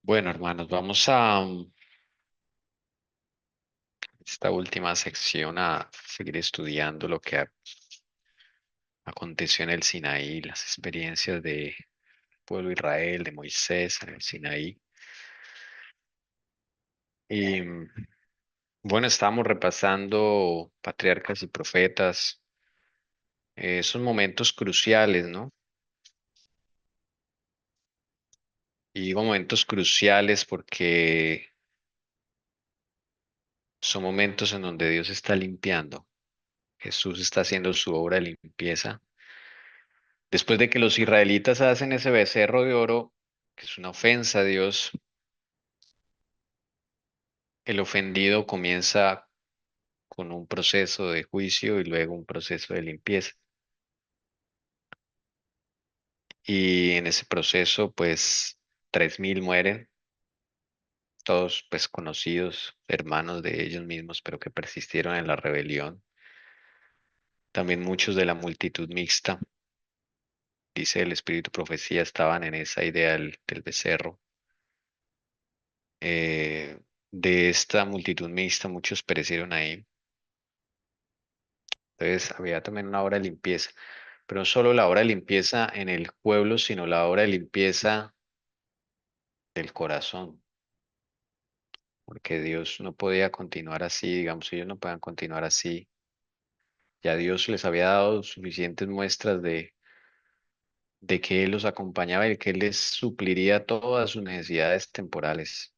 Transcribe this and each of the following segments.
Bueno, hermanos, vamos a esta última sección a seguir estudiando lo que aconteció en el Sinaí, las experiencias del pueblo de Israel, de Moisés en el Sinaí. Y bueno, estábamos repasando patriarcas y profetas, esos momentos cruciales, ¿no? Y digo momentos cruciales porque son momentos en donde Dios está limpiando. Jesús está haciendo su obra de limpieza. Después de que los israelitas hacen ese becerro de oro, que es una ofensa a Dios, el ofendido comienza con un proceso de juicio y luego un proceso de limpieza. Y en ese proceso, pues, 3.000 mueren, todos pues conocidos, hermanos de ellos mismos, pero que persistieron en la rebelión. También muchos de la multitud mixta, dice el espíritu profecía, estaban en esa idea del becerro. Eh, de esta multitud mixta, muchos perecieron ahí. Entonces había también una obra de limpieza, pero no solo la obra de limpieza en el pueblo, sino la obra de limpieza del corazón, porque Dios no podía continuar así, digamos, ellos no puedan continuar así. Ya Dios les había dado suficientes muestras de que Él los acompañaba y que Él les supliría todas sus necesidades temporales,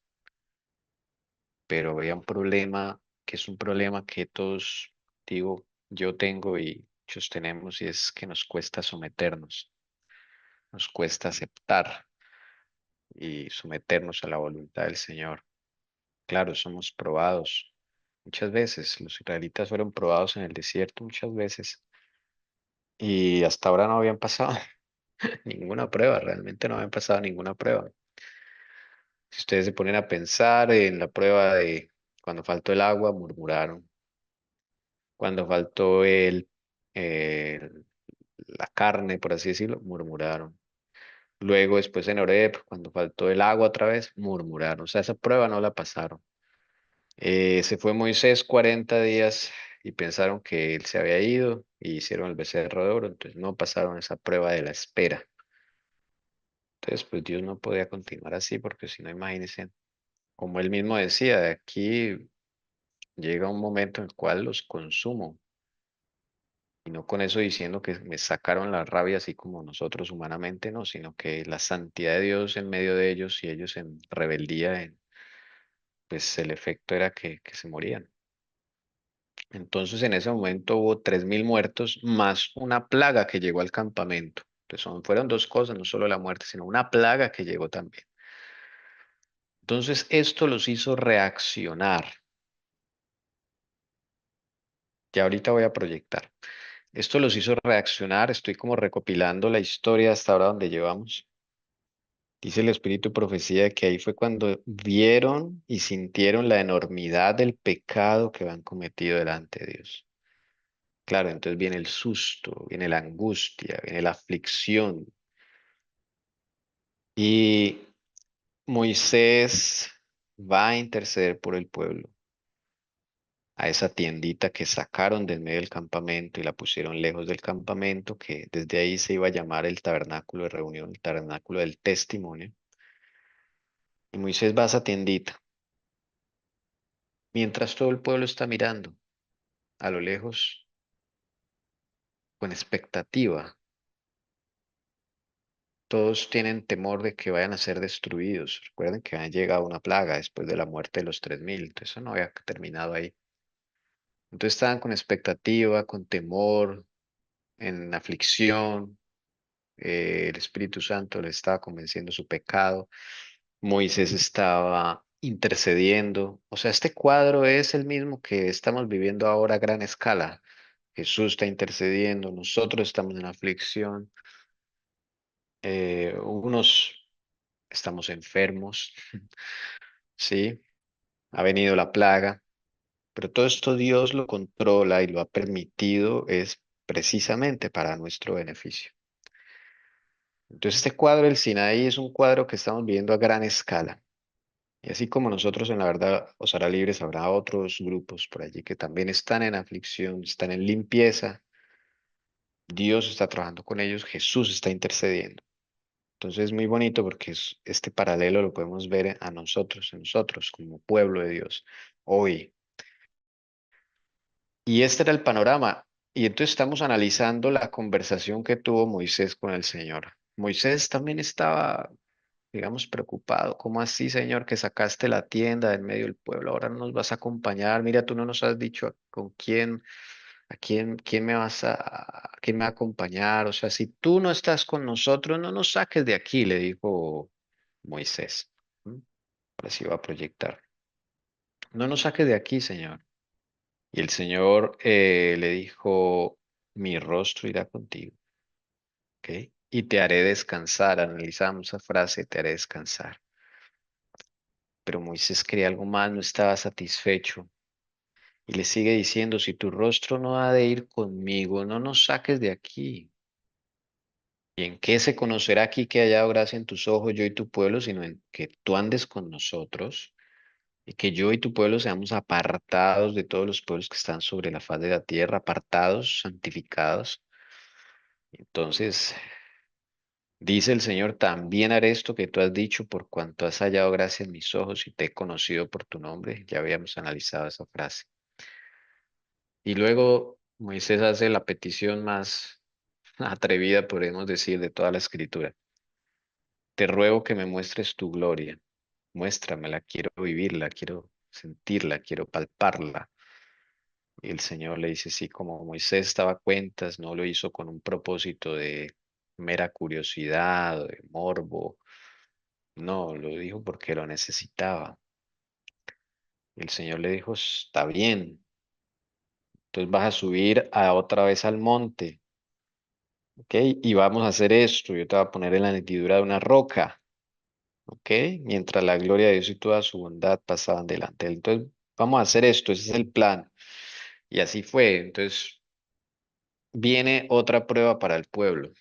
pero había un problema que es un problema que todos, digo, yo tengo y muchos tenemos, y es que nos cuesta someternos, nos cuesta aceptar y someternos a la voluntad del Señor. Claro, somos probados muchas veces. Los israelitas fueron probados en el desierto muchas veces y hasta ahora no habían pasado ninguna prueba, realmente no habían pasado ninguna prueba. Si ustedes se ponen a pensar en la prueba de cuando faltó el agua, murmuraron. Cuando faltó la carne, por así decirlo, murmuraron. Luego, después en Horeb, cuando faltó el agua otra vez, murmuraron. O sea, esa prueba no la pasaron. Se fue Moisés 40 días y pensaron que él se había ido y hicieron el becerro de oro, entonces no pasaron esa prueba de la espera. Entonces, pues Dios no podía continuar así porque si no, imagínense, como él mismo decía, de aquí llega un momento en el cual los consumo. Y no con eso diciendo que me sacaron la rabia así como nosotros humanamente, no, sino que la santidad de Dios en medio de ellos y ellos en rebeldía, pues el efecto era que se morían. Entonces en ese momento hubo 3.000 muertos más una plaga que llegó al campamento. Entonces fueron dos cosas, no solo la muerte, sino una plaga que llegó también. Entonces esto los hizo reaccionar. Ya ahorita voy a proyectar. Esto los hizo reaccionar. Estoy como recopilando la historia hasta ahora donde llevamos. Dice el Espíritu de Profecía que ahí fue cuando vieron y sintieron la enormidad del pecado que habían cometido delante de Dios. Claro, entonces viene el susto, viene la angustia, viene la aflicción. Y Moisés va a interceder por el pueblo, a esa tiendita que sacaron del medio del campamento y la pusieron lejos del campamento, que desde ahí se iba a llamar el tabernáculo de reunión, el tabernáculo del testimonio. Y Moisés va a esa tiendita, mientras todo el pueblo está mirando a lo lejos con expectativa. Todos tienen temor de que vayan a ser destruidos. Recuerden que ha llegado una plaga después de la muerte de los 3.000. Entonces eso no había terminado ahí. Entonces estaban con expectativa, con temor, en aflicción. El Espíritu Santo les estaba convenciendo su pecado. Moisés estaba intercediendo. O sea, este cuadro es el mismo que estamos viviendo ahora a gran escala. Jesús está intercediendo, nosotros estamos en aflicción, unos estamos enfermos, sí, ha venido la plaga, pero todo esto Dios lo controla y lo ha permitido es precisamente para nuestro beneficio. Entonces este cuadro del Sinaí es un cuadro que estamos viendo a gran escala. Y así como nosotros en la verdad os hará libres, habrá otros grupos por allí que también están en aflicción, están en limpieza. Dios está trabajando con ellos, Jesús está intercediendo. Entonces es muy bonito porque este paralelo lo podemos ver a nosotros, en nosotros como pueblo de Dios, hoy. Y este era el panorama. Y entonces estamos analizando la conversación que tuvo Moisés con el Señor. Moisés también estaba, digamos, preocupado. ¿Cómo así, Señor, que sacaste la tienda en medio del pueblo? Ahora no nos vas a acompañar. Mira, tú no nos has dicho con quién, quién me vas quién me va a acompañar. O sea, si tú no estás con nosotros, no nos saques de aquí, le dijo Moisés. ¿Mm? Ahora sí va a proyectar. No nos saques de aquí, Señor. Y el Señor le dijo, mi rostro irá contigo, ¿ok? Y te haré descansar. Analizamos esa frase, te haré descansar. Pero Moisés quería algo más, no estaba satisfecho. Y le sigue diciendo, si tu rostro no ha de ir conmigo, no nos saques de aquí. ¿Y en qué se conocerá aquí que haya gracia en tus ojos, yo y tu pueblo, sino en que tú andes con nosotros y que yo y tu pueblo seamos apartados de todos los pueblos que están sobre la faz de la tierra, apartados, santificados? Entonces, dice el Señor, también haré esto que tú has dicho por cuanto has hallado gracia en mis ojos y te he conocido por tu nombre. Ya habíamos analizado esa frase. Y luego Moisés hace la petición más atrevida, podemos decir, de toda la escritura. Te ruego que me muestres tu gloria. Muéstramela, quiero vivirla, quiero sentirla, quiero palparla. Y el Señor le dice, sí, como Moisés estaba a cuentas, no lo hizo con un propósito de mera curiosidad o de morbo. No, lo dijo porque lo necesitaba. Y el Señor le dijo, está bien, entonces vas a subir a otra vez al monte, ¿ok? Y vamos a hacer esto, yo te voy a poner en la hendidura de una roca, ¿ok? Mientras la gloria de Dios y toda su bondad pasaban delante de él. Entonces, vamos a hacer esto, ese es el plan. Y así fue. Entonces, viene otra prueba para el pueblo.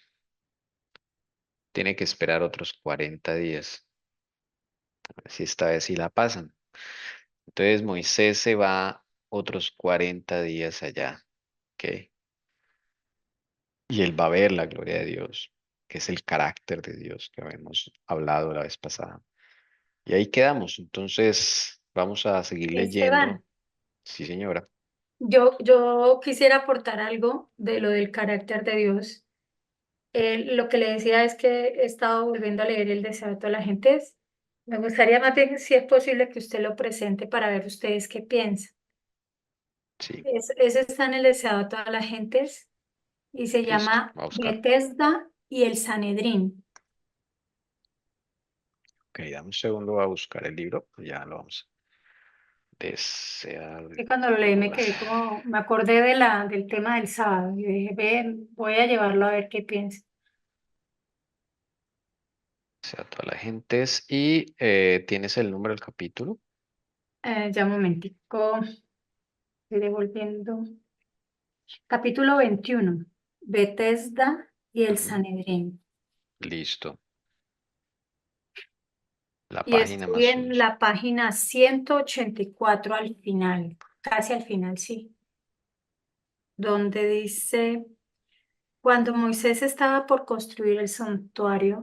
Tiene que esperar otros 40 días. A ver si esta vez sí la pasan. Entonces, Moisés se va otros 40 días allá, ¿ok? Y él va a ver la gloria de Dios, que es el carácter de Dios que habíamos hablado la vez pasada. Y ahí quedamos. Entonces, vamos a seguir leyendo. Esteban, Sí, señora. yo quisiera aportar algo de lo del carácter de Dios. Lo que le decía es que he estado volviendo a leer El deseo de toda la gente. Me gustaría más bien, si es posible, que usted lo presente para ver ustedes qué piensan. Sí, Ese está en El deseo de todas las gentes y se listo. llama Va a buscar. Betesda y el Sanedrín. Ok, dame un segundo, va a buscar el libro. Ya lo vamos a desear de Y cuando lo leí me todas. quedé como, me acordé del tema del sábado y dije, ven, voy a llevarlo a ver qué piensa. Sea todas las gentes. Y tienes el número del capítulo. Ya un momentico, estoy devolviendo. Capítulo 21. Betesda y el Ujú, Sanedrín. listo. La Y página estoy más en 11. la página 184 al final, casi al final, sí, donde dice, cuando Moisés estaba por construir el santuario,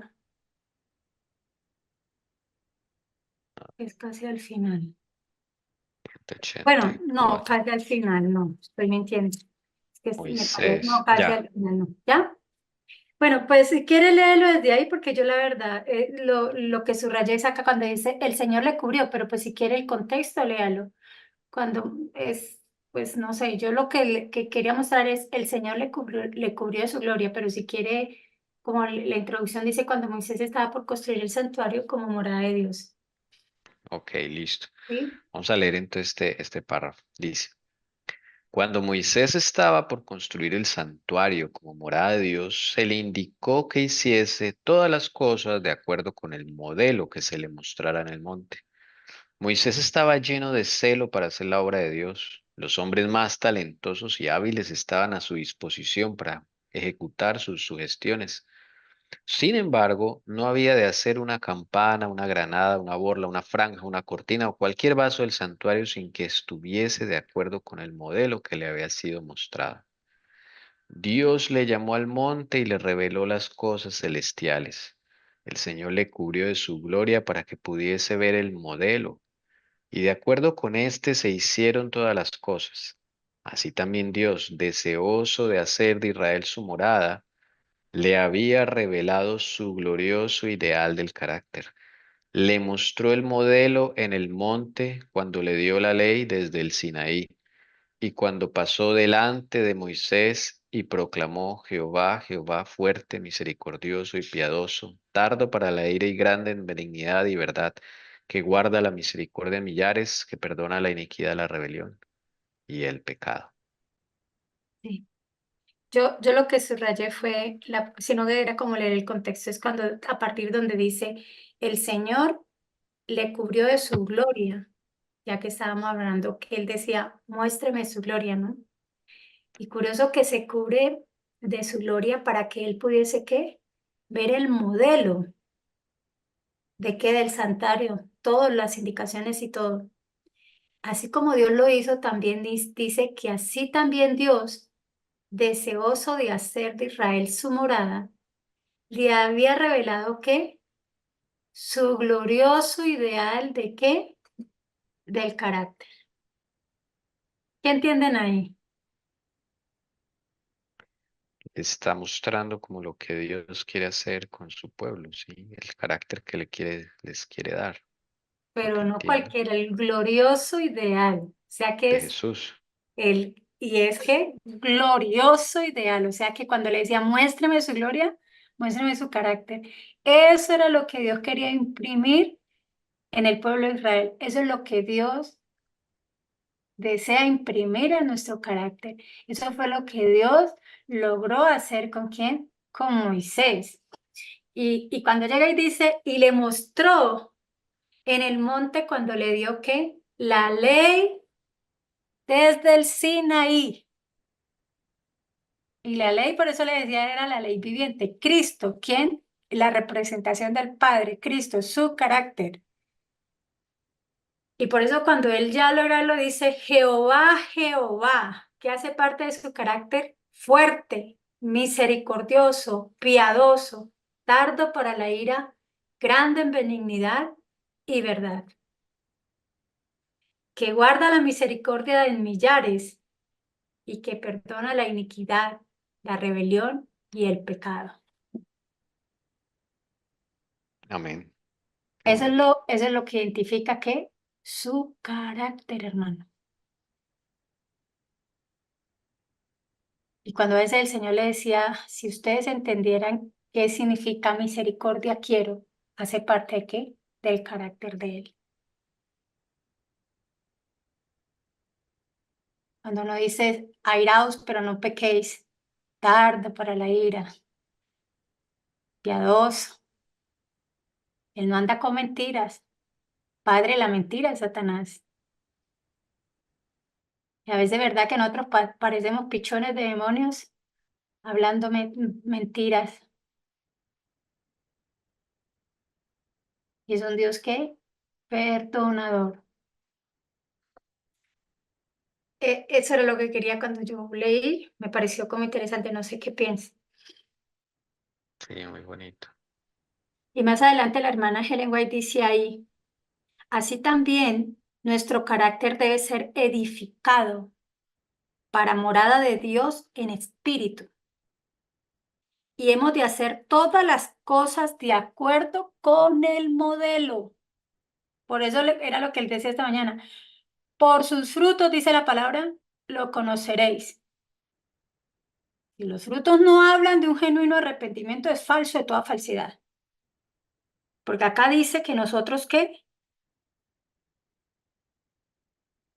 es casi al final. ochenta Bueno, y no, cuatro casi al final, no, estoy mintiendo. Es que me parece, no, Moisés. casi Ya. al final, no, ¿ya? Bueno, pues si quiere léelo desde ahí, porque yo la verdad, lo que subrayé es acá cuando dice, el Señor le cubrió, pero pues si quiere el contexto, léalo. Cuando es, pues no sé, yo lo que quería mostrar es, el Señor le cubrió de su gloria, pero si quiere, como la introducción dice, cuando Moisés estaba por construir el santuario como morada de Dios. Ok, listo. ¿Sí? Vamos a leer entonces este párrafo. Dice. Cuando Moisés estaba por construir el santuario como morada de Dios, se le indicó que hiciese todas las cosas de acuerdo con el modelo que se le mostrara en el monte. Moisés estaba lleno de celo para hacer la obra de Dios. Los hombres más talentosos y hábiles estaban a su disposición para ejecutar sus sugestiones. Sin embargo, no había de hacer una campana, una granada, una borla, una franja, una cortina o cualquier vaso del santuario sin que estuviese de acuerdo con el modelo que le había sido mostrado. Dios le llamó al monte y le reveló las cosas celestiales. El Señor le cubrió de su gloria para que pudiese ver el modelo, y de acuerdo con éste se hicieron todas las cosas. Así también Dios, deseoso de hacer de Israel su morada, le había revelado su glorioso ideal del carácter. Le mostró el modelo en el monte cuando le dio la ley desde el Sinaí y cuando pasó delante de Moisés y proclamó: Jehová, Jehová fuerte, misericordioso y piadoso, tardo para la ira y grande en benignidad y verdad, que guarda la misericordia de millares, que perdona la iniquidad, la rebelión y el pecado. Sí. Yo lo que subrayé fue, si no era como leer el contexto, es cuando a partir donde dice, el Señor le cubrió de su gloria, ya que estábamos hablando, que él decía, muéstreme su gloria, ¿no? Y curioso que se cubre de su gloria para que él pudiese, ¿qué? Ver el modelo de qué del santuario, todas las indicaciones y todo. Así como Dios lo hizo, también dice que así también Dios, deseoso de hacer de Israel su morada, le había revelado que su glorioso ideal de qué, del carácter. ¿Qué entienden ahí? Está mostrando como lo que Dios quiere hacer con su pueblo, ¿sí? El carácter que les quiere dar, lo que Pero no entiendo, cualquiera, el glorioso ideal. O sea que de es Jesús. y es que glorioso ideal. O sea que cuando le decía, muéstreme su gloria, muéstreme su carácter. Eso era lo que Dios quería imprimir en el pueblo de Israel. Eso es lo que Dios desea imprimir en nuestro carácter. Eso fue lo que Dios logró hacer con quién, con Moisés. Y cuando llega y dice, y le mostró en el monte cuando le dio qué, la ley desde el Sinaí. Y la ley, por eso le decía, era la ley viviente. Cristo, ¿quién? La representación del Padre, Cristo, su carácter. Y por eso cuando él ya logra lo dice Jehová, Jehová, que hace parte de su carácter fuerte, misericordioso, piadoso, tardo para la ira, grande en benignidad y verdad, que guarda la misericordia de millares y que perdona la iniquidad, la rebelión y el pecado. Amén. Eso es Amén. eso es lo que identifica que su carácter, hermano. Y cuando a veces el Señor le decía, si ustedes entendieran qué significa misericordia quiero, hace parte de qué? Del carácter de Él. Cuando uno dice, airaos, pero no pequéis, tardo para la ira, piadoso, Él no anda con mentiras, padre de la mentira es Satanás. Y a veces, ¿verdad que nosotros parecemos pichones de demonios hablando mentiras? Y es un Dios que perdonador. Eso era lo que quería cuando yo leí, me pareció como interesante, no sé qué piensa. Sí, muy bonito. Y más adelante la hermana Helen White dice ahí, así también nuestro carácter debe ser edificado para morada de Dios en espíritu. Y hemos de hacer todas las cosas de acuerdo con el modelo. Por eso era lo que él decía esta mañana. Por sus frutos, dice la palabra, lo conoceréis. Si los frutos no hablan de un genuino arrepentimiento, es falso de toda falsedad. Porque acá dice que nosotros, ¿qué?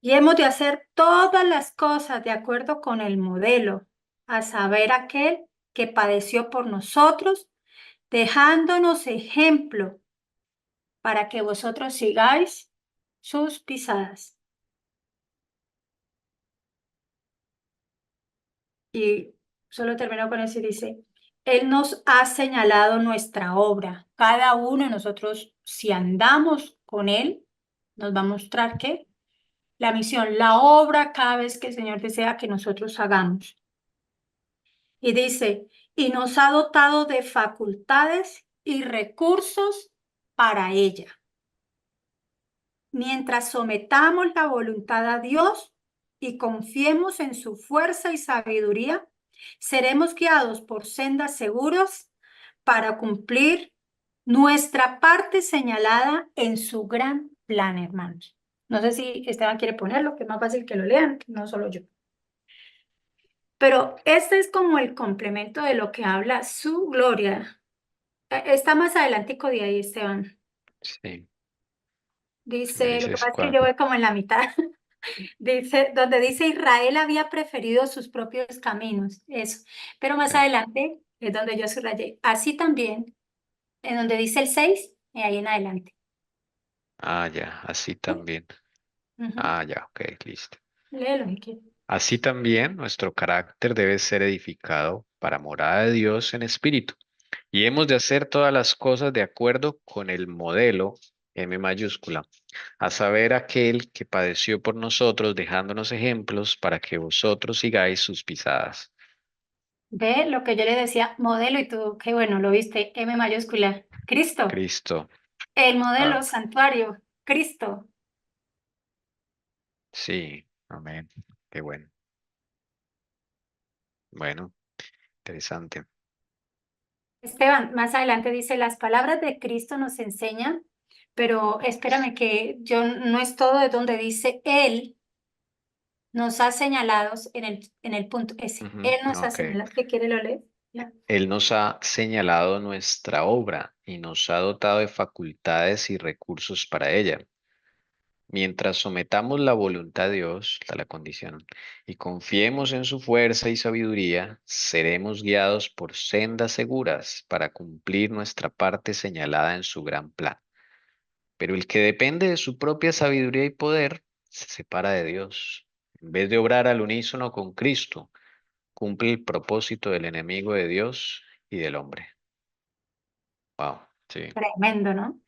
Y hemos de hacer todas las cosas de acuerdo con el modelo, a saber, aquel que padeció por nosotros, dejándonos ejemplo para que vosotros sigáis sus pisadas. Y solo termino con eso y dice, Él nos ha señalado nuestra obra. Cada uno de nosotros, si andamos con Él, nos va a mostrar que la misión, la obra cada vez que el Señor desea que nosotros hagamos. Y dice, y nos ha dotado de facultades y recursos para ella. Mientras sometamos la voluntad a Dios y confiemos en su fuerza y sabiduría, seremos guiados por sendas seguras para cumplir nuestra parte señalada en su gran plan, hermanos. No sé si Esteban quiere ponerlo, que es más fácil que lo lean, no solo yo. Pero este es como el complemento de lo que habla su gloria. Está más adelantico de ahí, Esteban. Sí, me Dice, lo que dices pasa es que cuál. yo voy como en la mitad. Dice, donde dice Israel había preferido sus propios caminos, eso. Pero más Sí. adelante es donde yo subrayé. Así también, en donde dice el 6 y ahí en adelante. Ah, ya, así ¿Sí? también. Ujú. Ah, ya, ok, listo. Léelo si quieres. Así también nuestro carácter debe ser edificado para morada de Dios en espíritu. Y hemos de hacer todas las cosas de acuerdo con el modelo M mayúscula, a saber aquel que padeció por nosotros, dejándonos ejemplos para que vosotros sigáis sus pisadas. Ve lo que yo le decía, modelo, y tú, qué bueno, lo viste, M mayúscula. Cristo, Cristo. el Ah, modelo, santuario, Cristo. sí, amén. Qué bueno. Bueno, interesante. Esteban, más adelante dice, las palabras de Cristo nos enseñan, pero espérame que yo no es todo de donde dice Él nos ha señalado en el punto ese. Ujú, Él nos ha ok. señalado. ¿Qué quiere lo leer? Ya. Él nos ha señalado nuestra obra y nos ha dotado de facultades y recursos para ella. Mientras sometamos la voluntad a Dios, está la condición, y confiemos en su fuerza y sabiduría, seremos guiados por sendas seguras para cumplir nuestra parte señalada en su gran plan. Pero el que depende de su propia sabiduría y poder se separa de Dios. En vez de obrar al unísono con Cristo, cumple el propósito del enemigo de Dios y del hombre. Wow, sí, Tremendo, ¿no?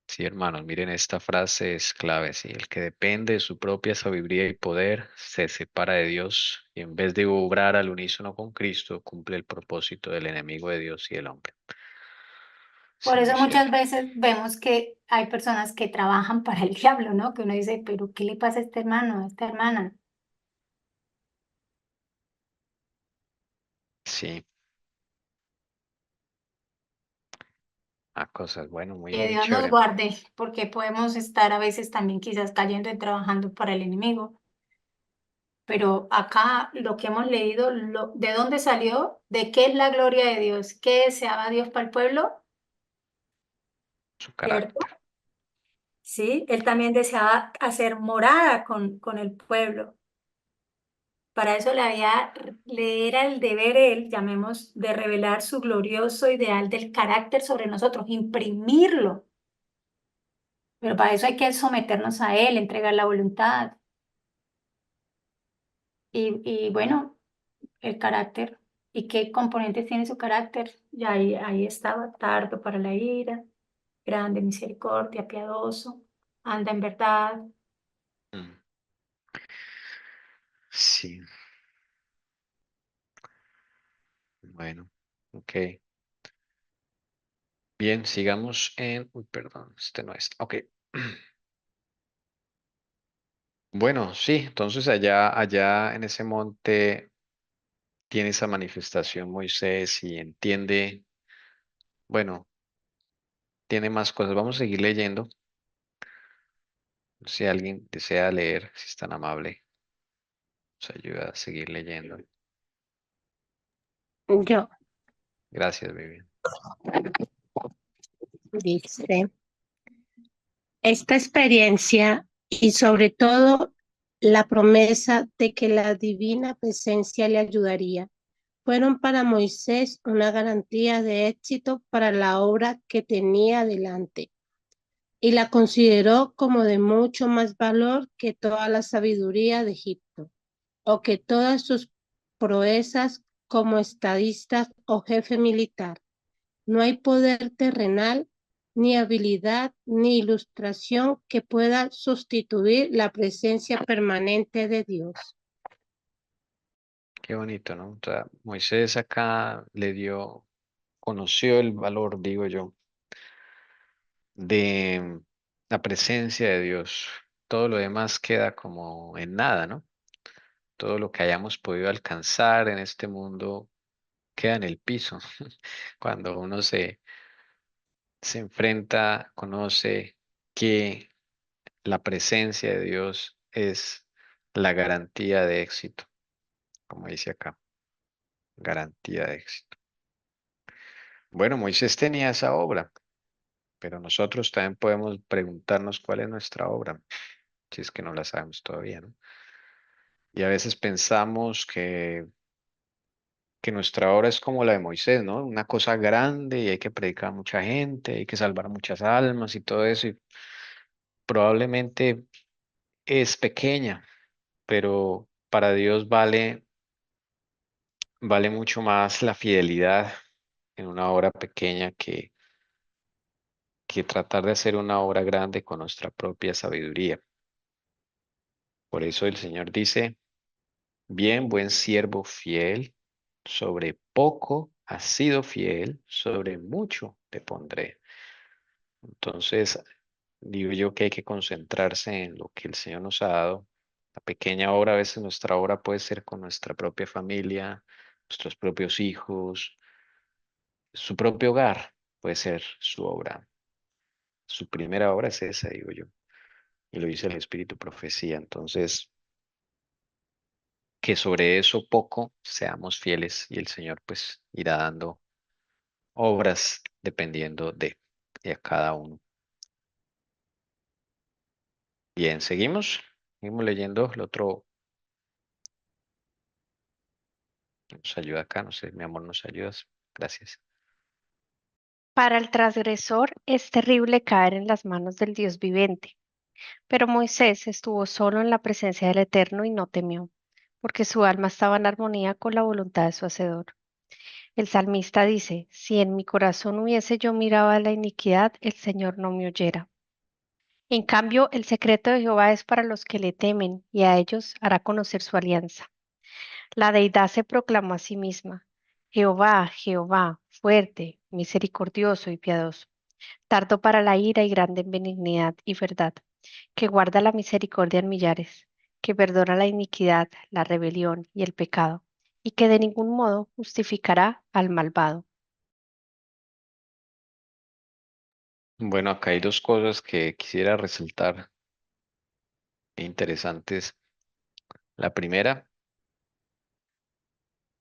sí, hermanos, miren, esta frase es clave, sí, el que depende de su propia sabiduría y poder se separa de Dios y en vez de obrar al unísono con Cristo, cumple el propósito del enemigo de Dios y del hombre. Por Sí, muy eso muchas cierto. veces vemos que hay personas que trabajan para el diablo, ¿no? Que uno dice, pero ¿qué le pasa a este hermano, a esta hermana? Sí, a cosas, bueno, muy, Que muy Dios nos chévere. guarde, porque podemos estar a veces también quizás cayendo y trabajando para el enemigo. Pero acá lo que hemos leído, ¿de dónde salió? ¿De qué es la gloria de Dios? ¿Qué deseaba Dios para el pueblo? Su ¿Cierto? carácter. Sí, él también deseaba hacer morada con el pueblo. Para eso le era el deber él, llamemos, de revelar su glorioso ideal del carácter sobre nosotros, imprimirlo. Pero para eso hay que someternos a él, entregar la voluntad. Y bueno, el carácter. ¿Y qué componentes tiene su carácter? Ya ahí estaba, tardo para la ira, grande misericordia, piadoso, anda en verdad. Mm, sí, bueno, ok. Bien, sigamos en... Uy, perdón, este no es. Ok. Bueno, sí, entonces allá en ese monte tiene esa manifestación Moisés y entiende, bueno, tiene más cosas. Vamos a seguir leyendo. Si alguien desea leer, si es tan amable, nos ayuda a seguir leyendo. Yo, Gracias, Vivian. dice, esta experiencia y sobre todo la promesa de que la divina presencia le ayudaría, fueron para Moisés una garantía de éxito para la obra que tenía delante y la consideró como de mucho más valor que toda la sabiduría de Egipto o que todas sus proezas como estadista o jefe militar. No hay poder terrenal, ni habilidad, ni ilustración que pueda sustituir la presencia permanente de Dios. Qué bonito, ¿no? O sea, Moisés acá conoció el valor, digo yo, de la presencia de Dios. Todo lo demás queda como en nada, ¿no? Todo lo que hayamos podido alcanzar en este mundo queda en el piso. Cuando uno se enfrenta, conoce que la presencia de Dios es la garantía de éxito, como dice acá, garantía de éxito. Bueno, Moisés tenía esa obra, pero nosotros también podemos preguntarnos cuál es nuestra obra, si es que no la sabemos todavía, ¿no? Y a veces pensamos que nuestra obra es como la de Moisés, ¿no? Una cosa grande y hay que predicar a mucha gente, hay que salvar muchas almas y todo eso, y probablemente es pequeña, pero para Dios vale mucho más la fidelidad en una obra pequeña que tratar de hacer una obra grande con nuestra propia sabiduría. Por eso el Señor dice, bien, buen siervo fiel, sobre poco has sido fiel, sobre mucho te pondré. Entonces, digo yo que hay que concentrarse en lo que el Señor nos ha dado. La pequeña obra, a veces nuestra obra puede ser con nuestra propia familia, nuestros propios hijos, su propio hogar puede ser su obra. Su primera obra es esa, digo yo. Y lo dice el Espíritu Profecía. Entonces, que sobre eso poco seamos fieles y el Señor pues irá dando obras dependiendo de a cada uno. Bien, seguimos leyendo. El otro nos ayuda acá, no sé, mi amor, nos ayudas. Gracias. Para el transgresor es terrible caer en las manos del Dios viviente, pero Moisés estuvo solo en la presencia del Eterno y no temió, porque su alma estaba en armonía con la voluntad de su Hacedor. El salmista dice, si en mi corazón hubiese yo mirado a la iniquidad, el Señor no me oyera. En cambio, el secreto de Jehová es para los que le temen, y a ellos hará conocer su alianza. La deidad se proclamó a sí misma, Jehová, Jehová, fuerte, misericordioso y piadoso, tardo para la ira y grande en benignidad y verdad, que guarda la misericordia en millares, que perdona la iniquidad, la rebelión y el pecado, y que de ningún modo justificará al malvado. Bueno, acá hay dos cosas que quisiera resaltar interesantes. La primera,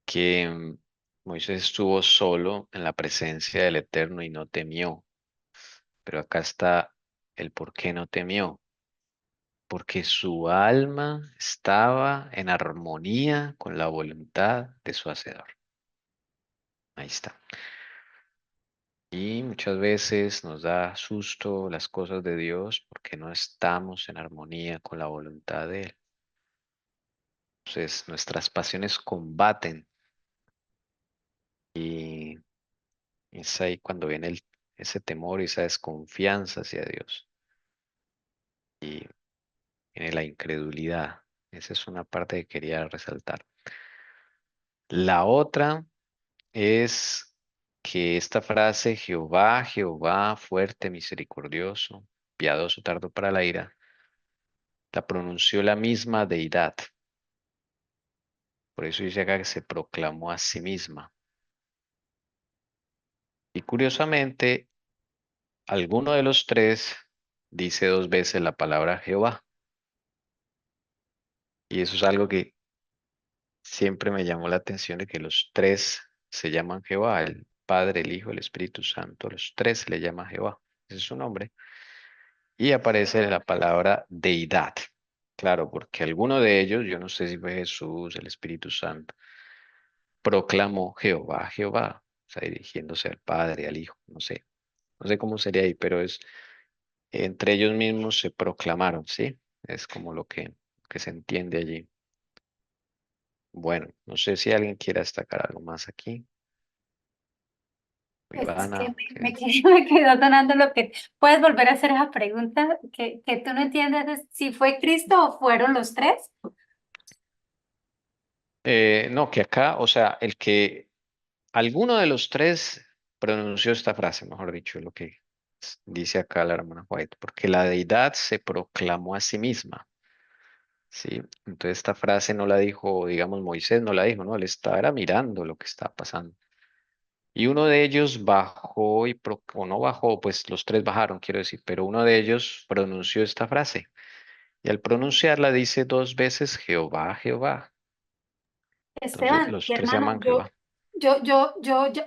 que Moisés estuvo solo en la presencia del Eterno y no temió. Pero acá está el por qué no temió. Porque su alma estaba en armonía con la voluntad de su Hacedor. Ahí está. Y muchas veces nos da susto las cosas de Dios porque no estamos en armonía con la voluntad de Él. Entonces nuestras pasiones combaten y es ahí cuando viene ese temor y esa desconfianza hacia Dios y viene la incredulidad. Esa es una parte que quería resaltar. La otra es que esta frase, Jehová, Jehová, fuerte, misericordioso, piadoso, tardo para la ira, la pronunció la misma deidad. Por eso dice acá que se proclamó a sí misma. Y curiosamente, alguno de los tres dice dos veces la palabra Jehová. Y eso es algo que siempre me llamó la atención de que los tres se llaman Jehová, el Padre, el Hijo, el Espíritu Santo, los tres se le llama Jehová. Ese es su nombre. Y aparece la palabra deidad. Claro, porque alguno de ellos, yo no sé si fue Jesús, el Espíritu Santo, proclamó Jehová, Jehová, o sea, dirigiéndose al Padre, al Hijo, no sé cómo sería ahí, pero es entre ellos mismos se proclamaron, ¿sí? Es como lo que se entiende allí. Bueno, no sé si alguien quiere destacar algo más aquí. Es que Ivana, me me quedó sonando lo que... ¿Puedes volver a hacer esa pregunta que tú no entiendes si fue Cristo o fueron los tres? no, que acá, o sea, el que alguno de los tres pronunció esta frase, mejor dicho, lo que dice acá la hermana White, porque la deidad se proclamó a sí misma, ¿sí? Entonces esta frase no la dijo, digamos, Moisés, no la dijo, no, él estaba era mirando lo que estaba pasando. Y uno de ellos bajó o no bajó, pues los tres bajaron, quiero decir, pero uno de ellos pronunció esta frase. Y al pronunciarla dice dos veces Jehová, Jehová. Entonces Esteban, los mi tres se hermano, llaman Jehová.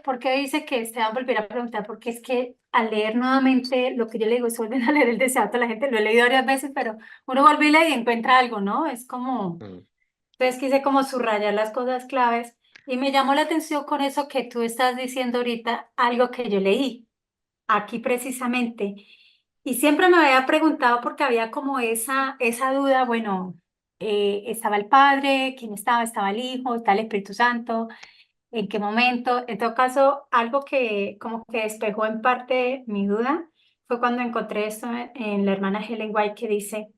¿por qué dice que Esteban volviera a preguntar? Porque es que al leer nuevamente lo que yo le digo, es volver a leer el deseo de la gente, lo he leído varias veces, pero uno vuelve y lee y encuentra algo, ¿no? Es como, Mm, entonces quise como subrayar las cosas claves y me llamó la atención con eso que tú estás diciendo ahorita, algo que yo leí aquí precisamente. Y siempre me había preguntado porque había como esa duda, bueno, estaba el Padre, ¿quién estaba? Estaba el Hijo, está el Espíritu Santo, ¿en qué momento? En todo caso, algo que como que despejó en parte mi duda fue cuando encontré esto en la hermana Helen White que dice,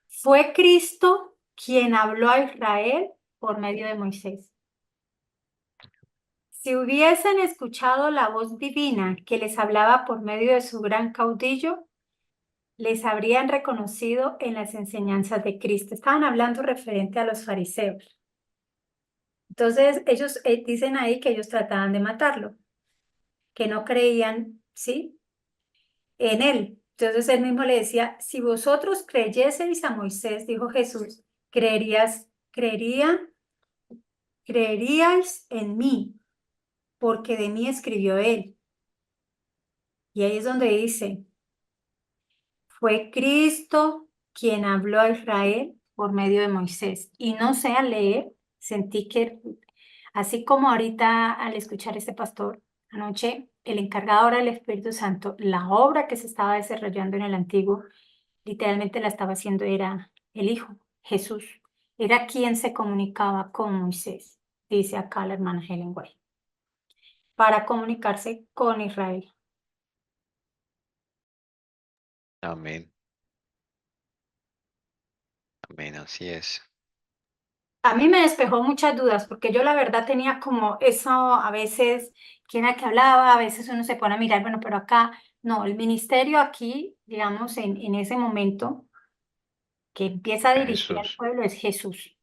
fue Cristo quien habló a Israel por medio de Moisés. Si hubiesen escuchado la voz divina que les hablaba por medio de su gran caudillo, les habrían reconocido en las enseñanzas de Cristo. Estaban hablando referente a los fariseos. Entonces, ellos dicen ahí que ellos trataban de matarlo, que no creían, ¿sí? En él. Entonces, él mismo le decía, si vosotros creyeseis a Moisés, dijo Jesús, creeríais en mí, porque de mí escribió él. Y ahí es donde dice, fue Cristo quien habló a Israel por medio de Moisés. Y no sé, al leer, sentí que, así como ahorita al escuchar este pastor anoche, el encargado ahora del Espíritu Santo, la obra que se estaba desarrollando en el antiguo, literalmente la estaba haciendo era el Hijo, Jesús. Era quien se comunicaba con Moisés, dice acá la hermana Helen White, para comunicarse con Israel. amén, amén, así es. A mí me despejó muchas dudas porque yo la verdad tenía como eso a veces, quién era que hablaba, a veces uno se pone a mirar, bueno, pero acá, no, el ministerio aquí, digamos, en ese momento que empieza a A dirigir al Jesús. pueblo es Jesús.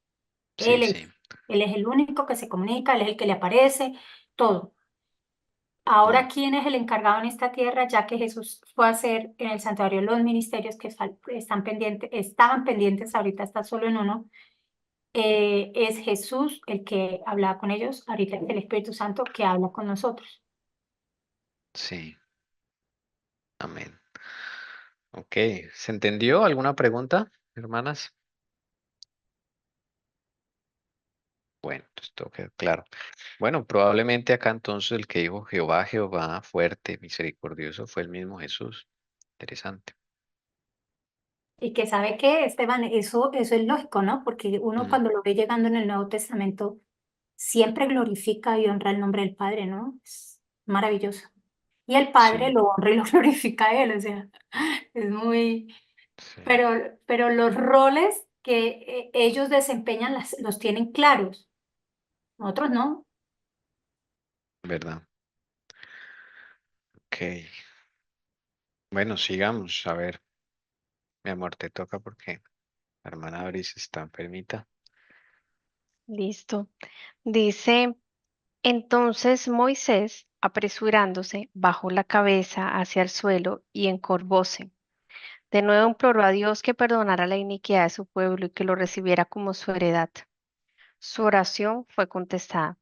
Sí, Él sí. es, él es el único que se comunica, él es el que le aparece, todo. Ahora, Mm, ¿quién es el encargado en esta tierra? Ya que Jesús fue a hacer en el santuario los ministerios que están pendientes, estaban pendientes, ahorita está solo en uno. Es Jesús el que hablaba con ellos, ahorita es el Espíritu Santo que habla con nosotros. sí, amén. Ok, ¿se entendió? ¿Alguna pregunta, hermanas? Bueno, entonces todo quedó claro. Bueno, probablemente acá entonces el que dijo Jehová, Jehová, fuerte, misericordioso, fue el mismo Jesús. Interesante. Y que sabe que, Esteban, eso es lógico, ¿no? Porque uno Mm, cuando lo ve llegando en el Nuevo Testamento, siempre glorifica y honra el nombre del Padre, ¿no? Es maravilloso. Y el Padre sí, lo honra y lo glorifica a él, o sea, es muy... sí, Pero los roles que ellos desempeñan los tienen claros, nosotros no. ¿verdad? Ok, bueno, sigamos. A ver, mi amor, te toca porque la hermana Doris está enfermita. Listo. Dice, entonces Moisés, apresurándose, bajó la cabeza hacia el suelo y encorvóse. De nuevo imploró a Dios que perdonara la iniquidad de su pueblo y que lo recibiera como su heredad. Su oración fue contestada.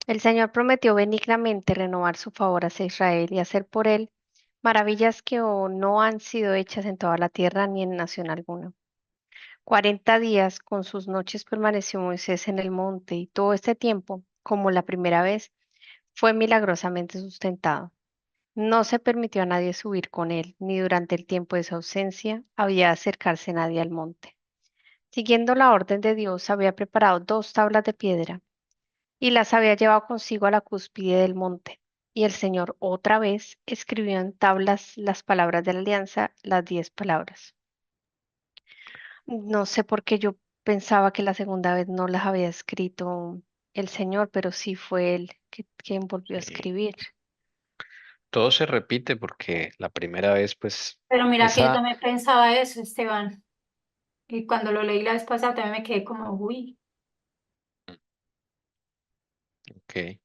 El Señor prometió benignamente renovar su favor hacia Israel y hacer por él maravillas que no han sido hechas en toda la tierra ni en nación alguna. 40 días con sus noches permaneció Moisés en el monte y todo este tiempo, como la primera vez, fue milagrosamente sustentado. No se permitió a nadie subir con él, ni durante el tiempo de su ausencia había acercarse nadie al monte. Siguiendo la orden de Dios, había preparado 2 tablas de piedra y las había llevado consigo a la cúspide del monte. Y el Señor otra vez escribió en tablas las palabras de la alianza, las 10 palabras. No sé por qué yo pensaba que la segunda vez no las había escrito el Señor, pero sí fue él quien volvió a Sí. escribir. Todo se repite porque la primera vez, pues, Pero mira que yo esa, también pensaba eso, Esteban. Y cuando lo leí la vez pasada también me quedé como, uy, ok.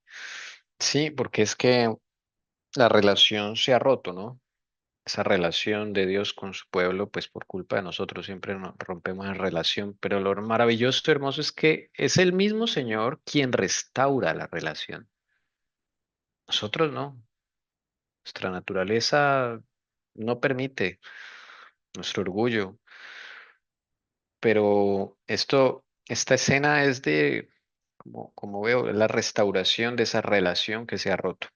Sí, porque es que la relación se ha roto, ¿no? Esa relación de Dios con su pueblo, pues por culpa de nosotros siempre rompemos la relación, pero lo maravilloso, hermoso es que es el mismo Señor quien restaura la relación. Nosotros no. Nuestra naturaleza no permite, nuestro orgullo, pero esta escena es de, como veo, la restauración de esa relación que se ha roto.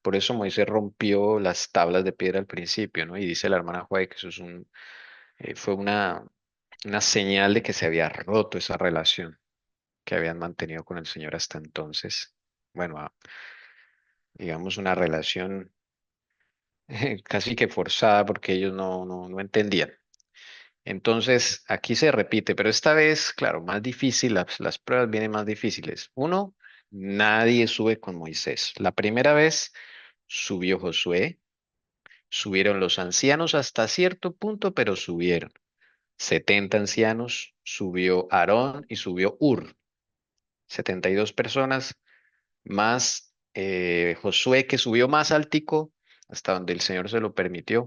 Por eso Moisés rompió las tablas de piedra al principio, ¿no? Y dice la hermana Juárez que eso es fue una señal de que se había roto esa relación que habían mantenido con el Señor hasta entonces. Bueno, digamos una relación casi que forzada porque ellos no entendían. Entonces, aquí se repite, pero esta vez, claro, más difícil, las pruebas vienen más difíciles. Uno, nadie sube con Moisés. La primera vez subió Josué, subieron los ancianos hasta cierto punto, pero subieron. 70 ancianos, subió Aarón y subió Hur. 72 personas, más Josué que subió más altico, hasta donde el Señor se lo permitió,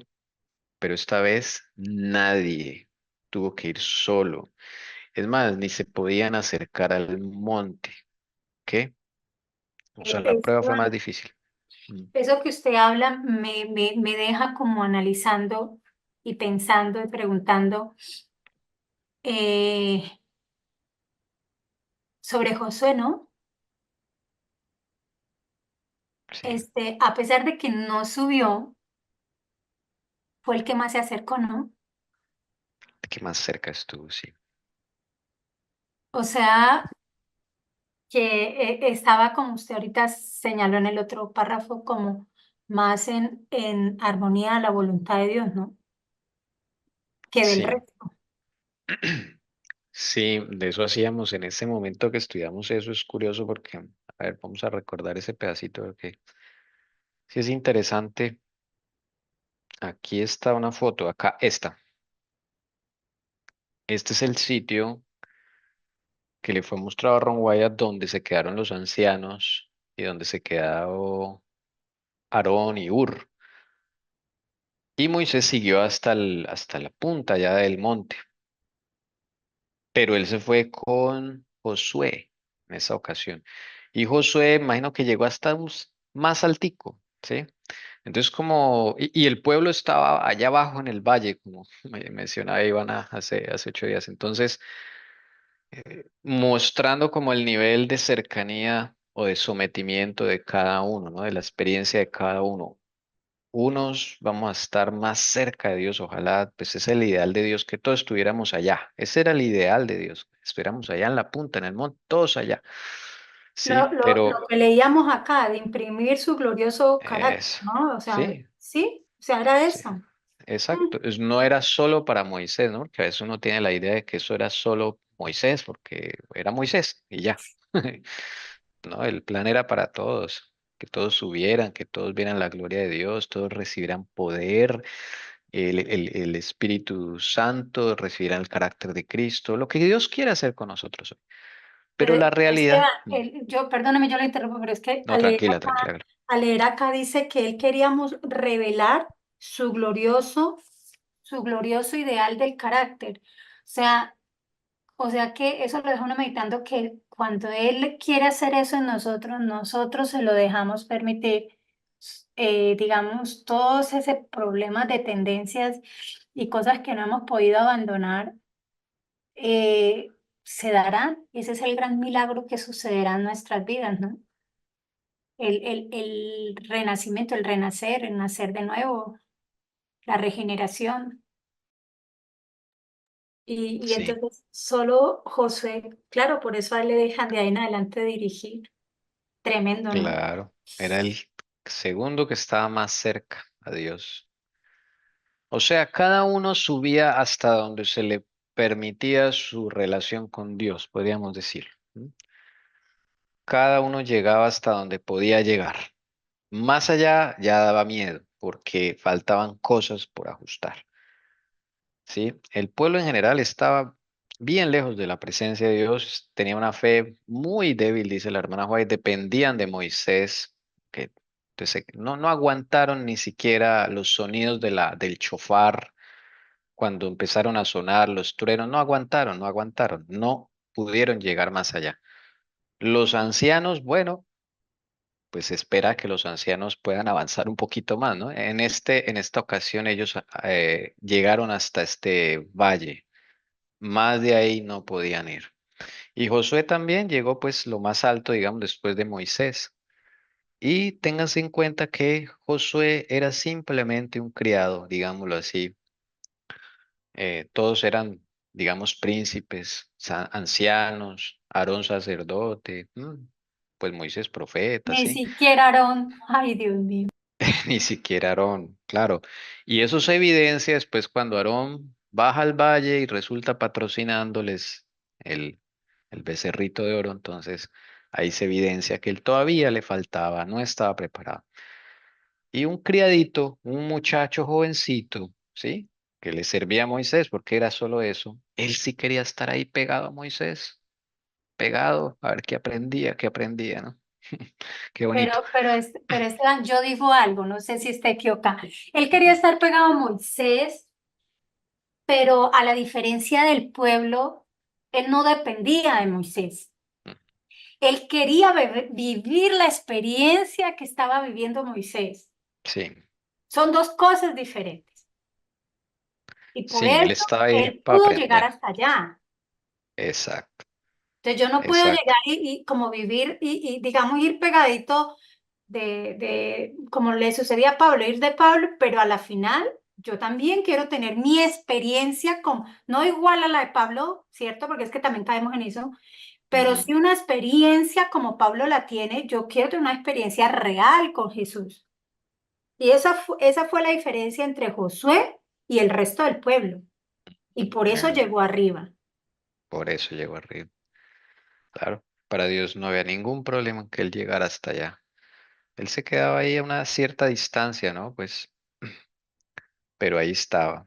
pero esta vez nadie tuvo que ir solo. Es más, ni se podían acercar al monte. ¿Qué? O sea, la prueba fue más Esteban, difícil. Mm. eso que usted habla me deja como analizando y pensando y preguntando eh, sobre Josué, ¿no? Sí, A pesar de que no subió, fue el que más se acercó, ¿no? ¿qué más cerca estuvo? Sí, O sea, que estaba, como usted ahorita señaló en el otro párrafo, como más en armonía a la voluntad de Dios, ¿no? Que del sí. resto. Sí, de eso hacíamos en ese momento que estudiamos eso. Es curioso porque, a ver, vamos a recordar ese pedacito porque sí es interesante. Aquí está una foto, acá está. Este es el sitio que le fue mostrado a Ron Wyatt donde se quedaron los ancianos y donde se quedó Aarón y Ur. Y Moisés siguió hasta la punta ya del monte, pero él se fue con Josué en esa ocasión. Y Josué, imagino que llegó hasta más altico, ¿sí? Entonces y el pueblo estaba allá abajo en el valle, como me mencionaba Ivana hace 8 días. Entonces, mostrando como el nivel de cercanía o de sometimiento de cada uno, ¿no? De la experiencia de cada uno. Unos vamos a estar más cerca de Dios, ojalá, pues es el ideal de Dios que todos estuviéramos allá. Ese era el ideal de Dios, estuviéramos allá en la punta, en el monte, todos allá. Lo, Sí, lo, pero lo que leíamos acá, de imprimir su glorioso carácter, eso, ¿no? O sea, sí, sí, o sea, era sí. eso. Mm. Exacto, no era solo para Moisés, ¿no? Porque a veces uno tiene la idea de que eso era solo Moisés, porque era Moisés y ya. No, el plan era para todos, que todos subieran, que todos vieran la gloria de Dios, todos recibieran poder, el Espíritu Santo, recibirán el carácter de Cristo, lo que Dios quiere hacer con nosotros hoy. Pero, Pero la realidad, Esteban, perdóname, yo lo interrumpo, pero es que no, tranquila, tranquila. al leer acá dice que él queríamos revelar su glorioso ideal del carácter. O sea que eso lo deja uno meditando que cuando él quiere hacer eso en nosotros, nosotros se lo dejamos permitir. Digamos, todos esos problemas de tendencias y cosas que no hemos podido abandonar eh, se darán. Ese es el gran milagro que sucederá en nuestras vidas, ¿no? El renacimiento, el renacer, el nacer de nuevo, la regeneración. Y Sí, entonces solo Josué, claro, por eso a él le dejan de ahí en adelante dirigir. Tremendo, ¿no? claro. Era el segundo que estaba más cerca a Dios. O sea, cada uno subía hasta donde se le permitía su relación con Dios, podríamos decir. ¿M? Cada uno llegaba hasta donde podía llegar. Más allá ya daba miedo porque faltaban cosas por ajustar. ¿Sí? El pueblo en general estaba bien lejos de la presencia de Dios, tenía una fe muy débil, dice la hermana White, dependían de Moisés, que entonces, no aguantaron ni siquiera los sonidos del chofar cuando empezaron a sonar los truenos, no pudieron llegar más allá. Los ancianos, bueno, pues espera que los ancianos puedan avanzar un poquito más, ¿no? En esta ocasión ellos llegaron hasta este valle, más de ahí no podían ir. Y Josué también llegó pues lo más alto, digamos, después de Moisés. Y ténganse en cuenta que Josué era simplemente un criado, digámoslo así. Todos eran, digamos, príncipes, ancianos, Aarón sacerdote, pues Moisés profeta, Ni ¿sí? siquiera Aarón. Ay, Dios mío. Ni siquiera Aarón, claro. Y eso se evidencia después cuando Aarón baja al valle y resulta patrocinándoles el, el becerrito de oro. Entonces ahí se evidencia que él todavía le faltaba, no estaba preparado. Y un criadito, un muchacho jovencito, ¿sí? Que le servía a Moisés porque era solo eso. Él sí quería estar ahí pegado a Moisés, pegado, a ver qué aprendía, ¿no? Qué bonito. Pero Esteban, yo digo algo, no sé si está equivocado. Él quería estar pegado a Moisés, pero a la diferencia del pueblo, él no dependía de Moisés. Él quería vivir la experiencia que estaba viviendo Moisés. Sí, Son dos cosas diferentes. Y por sí, él eso estaba ahí él para pudo llegar aprender. hasta allá. Exacto, Entonces yo no puedo exacto. llegar y como vivir y, digamos ir pegadito como le sucedía a Pablo, ir de Pablo, pero a la final yo también quiero tener mi experiencia no igual a la de Pablo, ¿cierto? Porque es que también caemos en eso, pero Ujú. sí una experiencia como Pablo la tiene, yo quiero tener una experiencia real con Jesús. Y esa fue la diferencia entre Josué y el resto del pueblo. Y por eso Amén. llegó arriba. Por eso llegó arriba. Claro, para Dios no había ningún problema en que él llegara hasta allá. Él se quedaba ahí a una cierta distancia, ¿no? Pues, pero ahí estaba.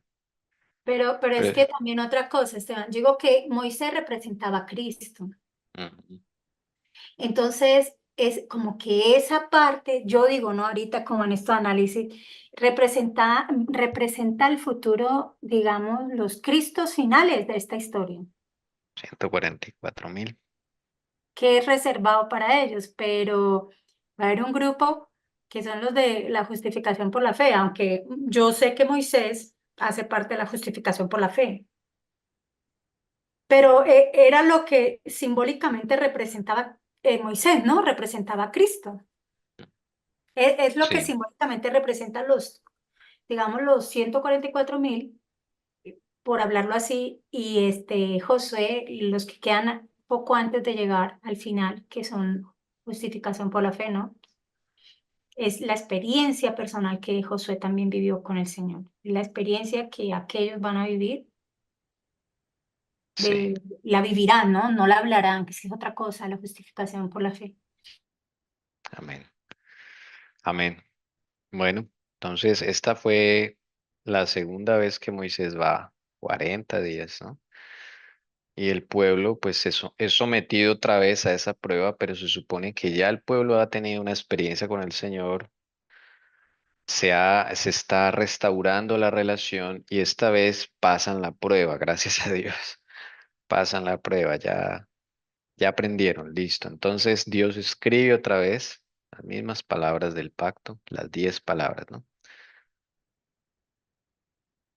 Pero es Pero- que también otra cosa, Esteban, yo digo que Moisés representaba a Cristo. Ujú. Entonces, es como que esa parte, yo digo, ¿no? Ahorita como en este análisis, representa el futuro, digamos, los Cristos finales de esta historia, 144.000. que es reservado para ellos, pero va a haber un grupo que son los de la justificación por la fe, aunque yo sé que Moisés hace parte de la justificación por la fe, pero era lo que simbólicamente representaba Moisés, ¿no? Representaba a Cristo. Es lo que Sí, simbólicamente representan digamos, los 144.000, por hablarlo así, y Josué, los que quedan poco antes de llegar al final, que son justificación por la fe, ¿no? Es la experiencia personal que Josué también vivió con el Señor, la experiencia que aquellos van a vivir, sí. la vivirán, ¿no? No la hablarán, que es otra cosa, la justificación por la fe. Amén. Amén. Bueno, entonces esta fue la segunda vez que Moisés va, 40 días, ¿no? Y el pueblo, pues, es sometido otra vez a esa prueba, pero se supone que ya el pueblo ha tenido una experiencia con el Señor, se está restaurando la relación y esta vez pasan la prueba, gracias a Dios. Pasan la prueba, ya aprendieron, listo. Entonces Dios escribe otra vez las mismas palabras del pacto, las 10 palabras, ¿no?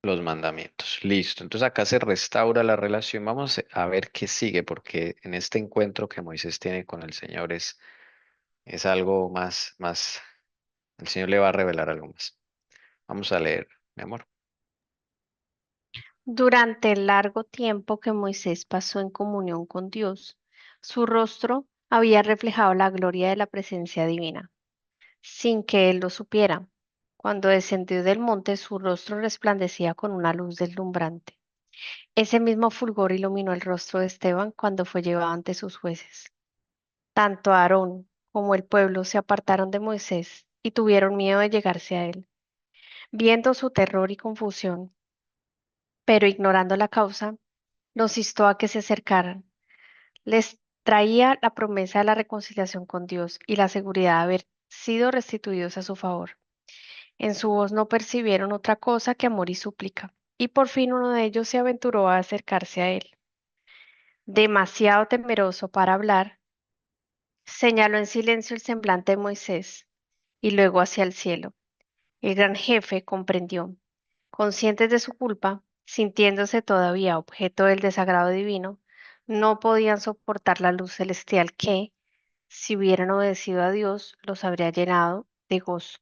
Los mandamientos, listo. Entonces acá se restaura la relación. Vamos a ver qué sigue, porque en este encuentro que Moisés tiene con el Señor es algo más, el Señor le va a revelar algo más. Vamos a leer, mi amor. Durante el largo tiempo que Moisés pasó en comunión con Dios, su rostro había reflejado la gloria de la presencia divina, sin que él lo supiera. Cuando descendió del monte, su rostro resplandecía con una luz deslumbrante. Ese mismo fulgor iluminó el rostro de Esteban cuando fue llevado ante sus jueces. Tanto Aarón como el pueblo se apartaron de Moisés y tuvieron miedo de llegarse a él. Viendo su terror y confusión, pero ignorando la causa, los instó a que se acercaran. Les traía la promesa de la reconciliación con Dios y la seguridad de haber sido restituidos a su favor. En su voz no percibieron otra cosa que amor y súplica, y por fin uno de ellos se aventuró a acercarse a él. Demasiado temeroso para hablar, señaló en silencio el semblante de Moisés y luego hacia el cielo. El gran jefe comprendió. Conscientes de su culpa, sintiéndose todavía objeto del desagrado divino, no podían soportar la luz celestial que, si hubieran obedecido a Dios, los habría llenado de gozo.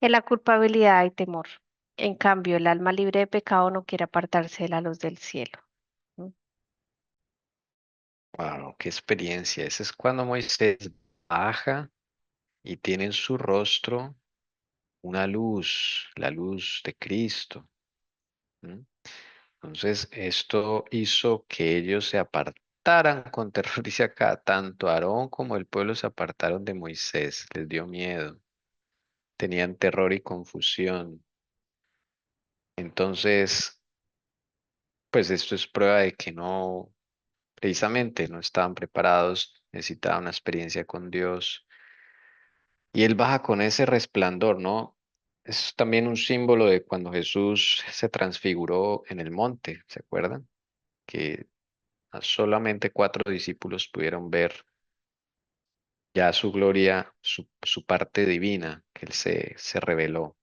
En la culpabilidad hay temor. En cambio, el alma libre de pecado no quiere apartarse de la luz del cielo. ¿No? Wow, qué experiencia. Ese es cuando Moisés baja y tiene en su rostro una luz, la luz de Cristo. ¿Mm? Entonces, esto hizo que ellos se apartaran con terror, dice acá, tanto Aarón como el pueblo se apartaron de Moisés, les dio miedo, tenían terror y confusión. Entonces, pues esto es prueba de que no, precisamente no estaban preparados, necesitaban una experiencia con Dios. Y él baja con ese resplandor, ¿no? Es también un símbolo de cuando Jesús se transfiguró en el monte, ¿se acuerdan? Que solamente 4 discípulos pudieron ver ya su gloria, su parte divina, que él se reveló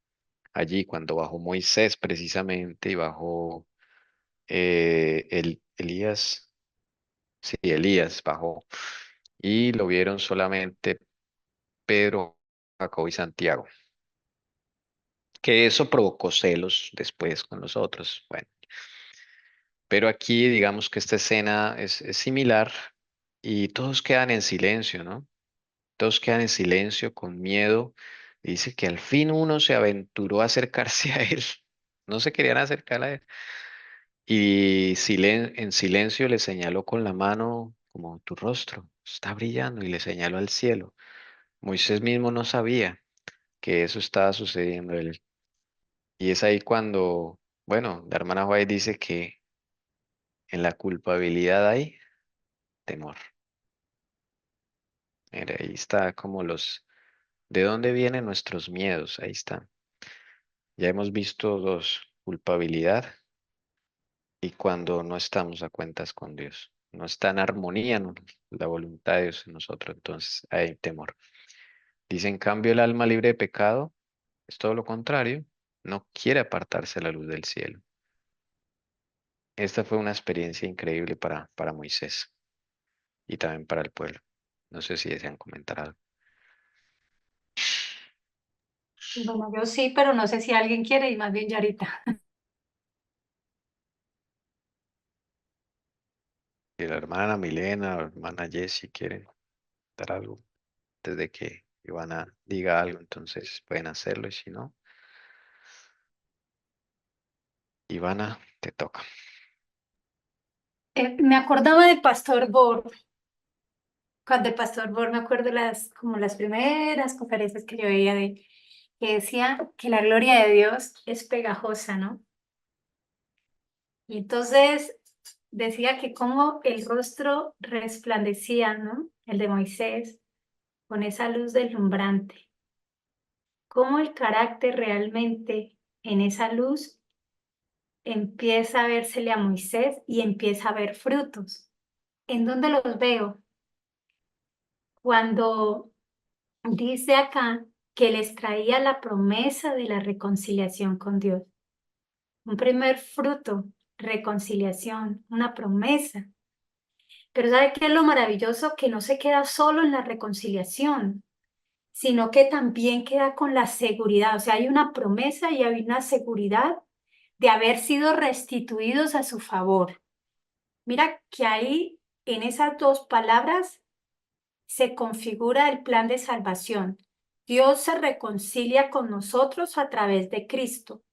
allí cuando bajó Moisés precisamente y bajó Elías, sí, Elías bajó y lo vieron solamente Pedro, Jacobo y Santiago, que eso provocó celos después con los otros. Bueno, pero aquí digamos que esta escena es similar y todos quedan en silencio, ¿no? Todos quedan en silencio, con miedo. Y dice que al fin uno se aventuró a acercarse a él. No se querían acercar a él. Y en silencio le señaló con la mano como tu rostro está brillando y le señaló al cielo. Moisés mismo no sabía que eso estaba sucediendo. Y es ahí cuando, bueno, la hermana White dice que en la culpabilidad hay temor. Mira, ahí está como ¿de dónde vienen nuestros miedos? Ahí está. Ya hemos visto dos, culpabilidad y cuando no estamos a cuentas con Dios. No está en armonía, la voluntad de Dios en nosotros, entonces hay temor. Dice, en cambio, el alma libre de pecado es todo lo contrario, no quiere apartarse de la luz del cielo. Esta fue una experiencia increíble para Moisés y también para el pueblo. No sé si desean comentar algo. Bueno, yo sí, pero no sé si alguien quiere y más bien Yarita. Si la hermana Milena o la hermana Jessie quieren dar algo, desde que Ivana diga algo, entonces pueden hacerlo y si no, Ivana, te toca. Me acordaba de Pastor Bor, cuando el Pastor Bor me acuerdo como las primeras conferencias que yo veía de él, que decía que la gloria de Dios es pegajosa, ¿no? Y entonces decía que como el rostro resplandecía, ¿no? El de Moisés, con esa luz deslumbrante. Cómo el carácter realmente en esa luz empieza a vérsele a Moisés y empieza a ver frutos. ¿En dónde los veo? Cuando dice acá que les traía la promesa de la reconciliación con Dios. Un primer fruto, reconciliación, una promesa. Pero ¿sabe qué es lo maravilloso? Que no se queda solo en la reconciliación, sino que también queda con la seguridad. O sea, hay una promesa y hay una seguridad de haber sido restituidos a su favor. Mira que ahí, en esas dos palabras, se configura el plan de salvación. Dios se reconcilia con nosotros a través de Cristo.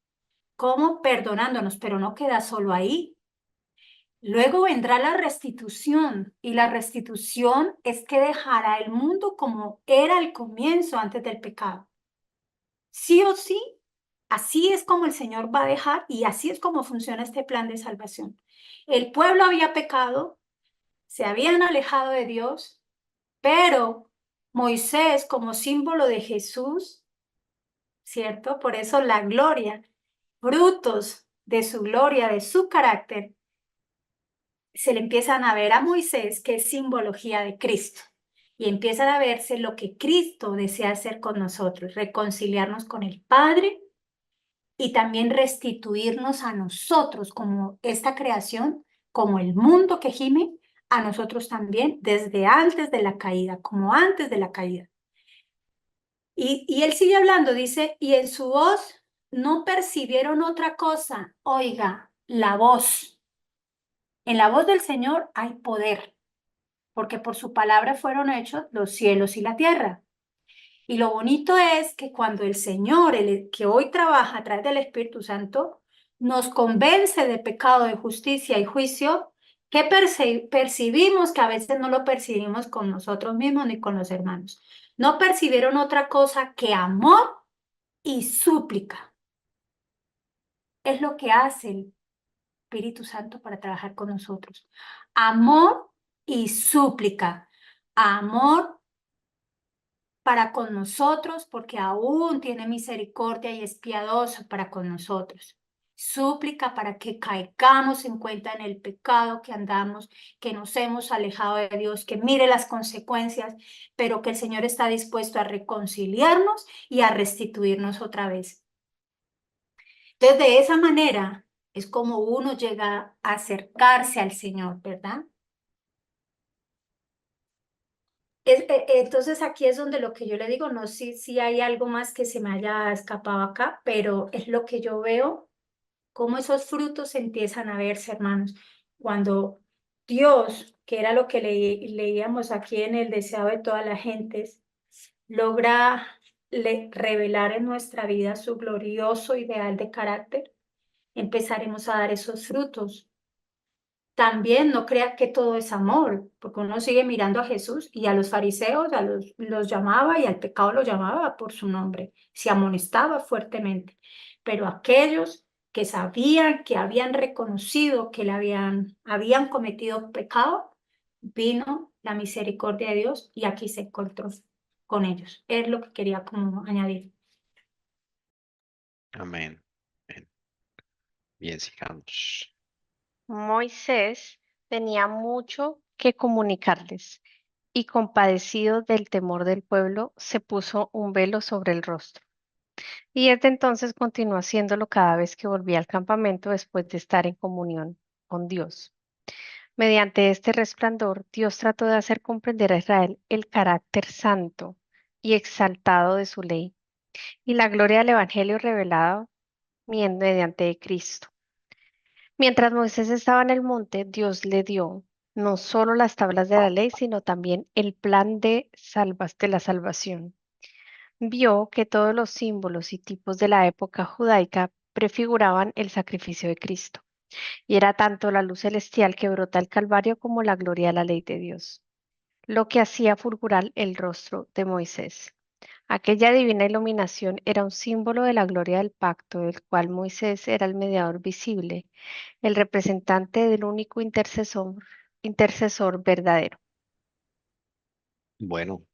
¿Cómo? Perdonándonos, pero no queda solo ahí. Luego vendrá la restitución, y la restitución es que dejará el mundo como era al comienzo antes del pecado. Sí o sí, así es como el Señor va a dejar, y así es como funciona este plan de salvación. El pueblo había pecado, se habían alejado de Dios, pero Moisés, como símbolo de Jesús, ¿cierto? Por eso la gloria, frutos de su gloria, de su carácter, se le empiezan a ver a Moisés, que es simbología de Cristo, y empiezan a verse lo que Cristo desea hacer con nosotros, reconciliarnos con el Padre y también restituirnos a nosotros como esta creación, como el mundo que gime, a nosotros también desde antes de la caída, como antes de la caída. Y él sigue hablando, dice, y en su voz no percibieron otra cosa. Oiga, la voz. En la voz del Señor hay poder, porque por su palabra fueron hechos los cielos y la tierra. Y lo bonito es que cuando el Señor, el que hoy trabaja a través del Espíritu Santo, nos convence de pecado, de justicia y juicio, que percibimos que a veces no lo percibimos con nosotros mismos ni con los hermanos. No percibieron otra cosa que amor y súplica. Es lo que hace el Espíritu Santo para trabajar con nosotros. Amor y súplica. Amor para con nosotros, porque aún tiene misericordia y es piadoso para con nosotros. Súplica para que caigamos en cuenta en el pecado que andamos, que nos hemos alejado de Dios, que mire las consecuencias, pero que el Señor está dispuesto a reconciliarnos y a restituirnos otra vez. Entonces, de esa manera es como uno llega a acercarse al Señor, ¿verdad? Entonces aquí es donde lo que yo le digo, no sé si hay algo más que se me haya escapado acá, pero es lo que yo veo, cómo esos frutos empiezan a verse, hermanos, cuando Dios, que era lo que leíamos aquí en el deseado de todas las gentes, logra revelar en nuestra vida su glorioso ideal de carácter, empezaremos a dar esos frutos. También no creas que todo es amor, porque uno sigue mirando a Jesús y a los fariseos los llamaba y al pecado lo llamaba por su nombre, se amonestaba fuertemente. Pero aquellos que sabían, que habían reconocido que habían cometido pecado, vino la misericordia de Dios y aquí se encontró con ellos. Es lo que quería como añadir. Amén. Amén. Bien, sigamos. Moisés tenía mucho que comunicarles y compadecido del temor del pueblo, se puso un velo sobre el rostro. Y desde entonces continuó haciéndolo cada vez que volvía al campamento después de estar en comunión con Dios. Mediante este resplandor, Dios trató de hacer comprender a Israel el carácter santo y exaltado de su ley y la gloria del Evangelio revelado mediante Cristo. Mientras Moisés estaba en el monte, Dios le dio no solo las tablas de la ley, sino también el plan de la salvación. Vio que todos los símbolos y tipos de la época judaica prefiguraban el sacrificio de Cristo, y era tanto la luz celestial que brota del Calvario como la gloria de la ley de Dios, lo que hacía fulgurar el rostro de Moisés. Aquella divina iluminación era un símbolo de la gloria del pacto, del cual Moisés era el mediador visible, el representante del único intercesor verdadero. Bueno,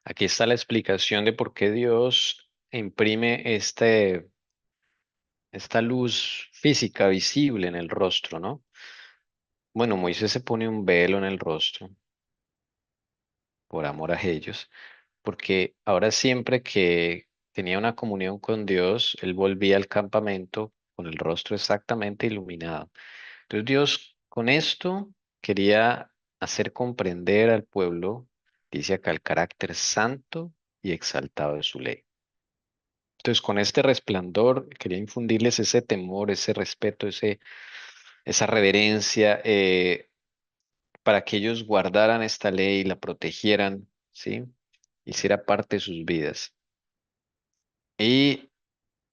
aquí está la explicación de por qué Dios imprime esta luz física visible en el rostro, ¿no? Bueno, Moisés se pone un velo en el rostro por amor a ellos, porque ahora siempre que tenía una comunión con Dios, él volvía al campamento con el rostro exactamente iluminado. Entonces Dios con esto quería hacer comprender al pueblo, dice acá, el carácter santo y exaltado de su ley. Entonces, con este resplandor, quería infundirles ese temor, ese respeto, esa reverencia, para que ellos guardaran esta ley, la protegieran, ¿sí? Hiciera parte de sus vidas. Y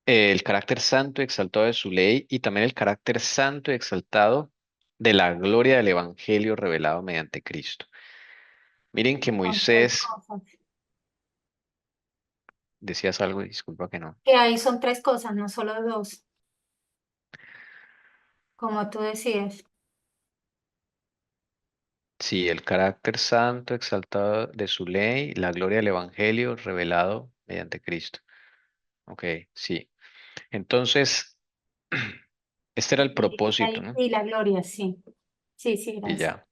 el carácter santo y exaltado de su ley y también el carácter santo y exaltado de la gloria del Evangelio revelado mediante Cristo. Miren que Son tres Moisés, cosas. decías algo, disculpa que no. Que ahí son tres cosas, no solo dos, como tú decías. Sí, el carácter santo exaltado de su ley, la gloria del Evangelio revelado mediante Cristo. Ok, sí. Entonces, este era el propósito, ¿no? Y la gloria, sí. Sí, sí, Y gracias.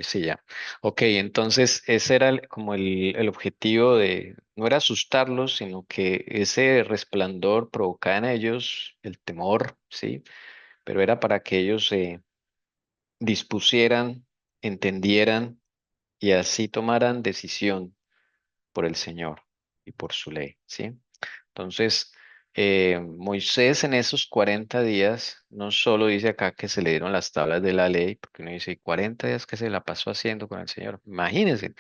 sí, ya. Ok, entonces ese era como el objetivo de, no era asustarlos, sino que ese resplandor provocaba en ellos el temor, ¿sí? Pero era para que ellos se dispusieran, entendieran y así tomaran decisión por el Señor y por su ley, ¿sí? Entonces, Moisés en esos 40 días, no solo dice acá que se le dieron las tablas de la ley, porque uno dice, 40 días que se la pasó haciendo con el Señor. Imagínense,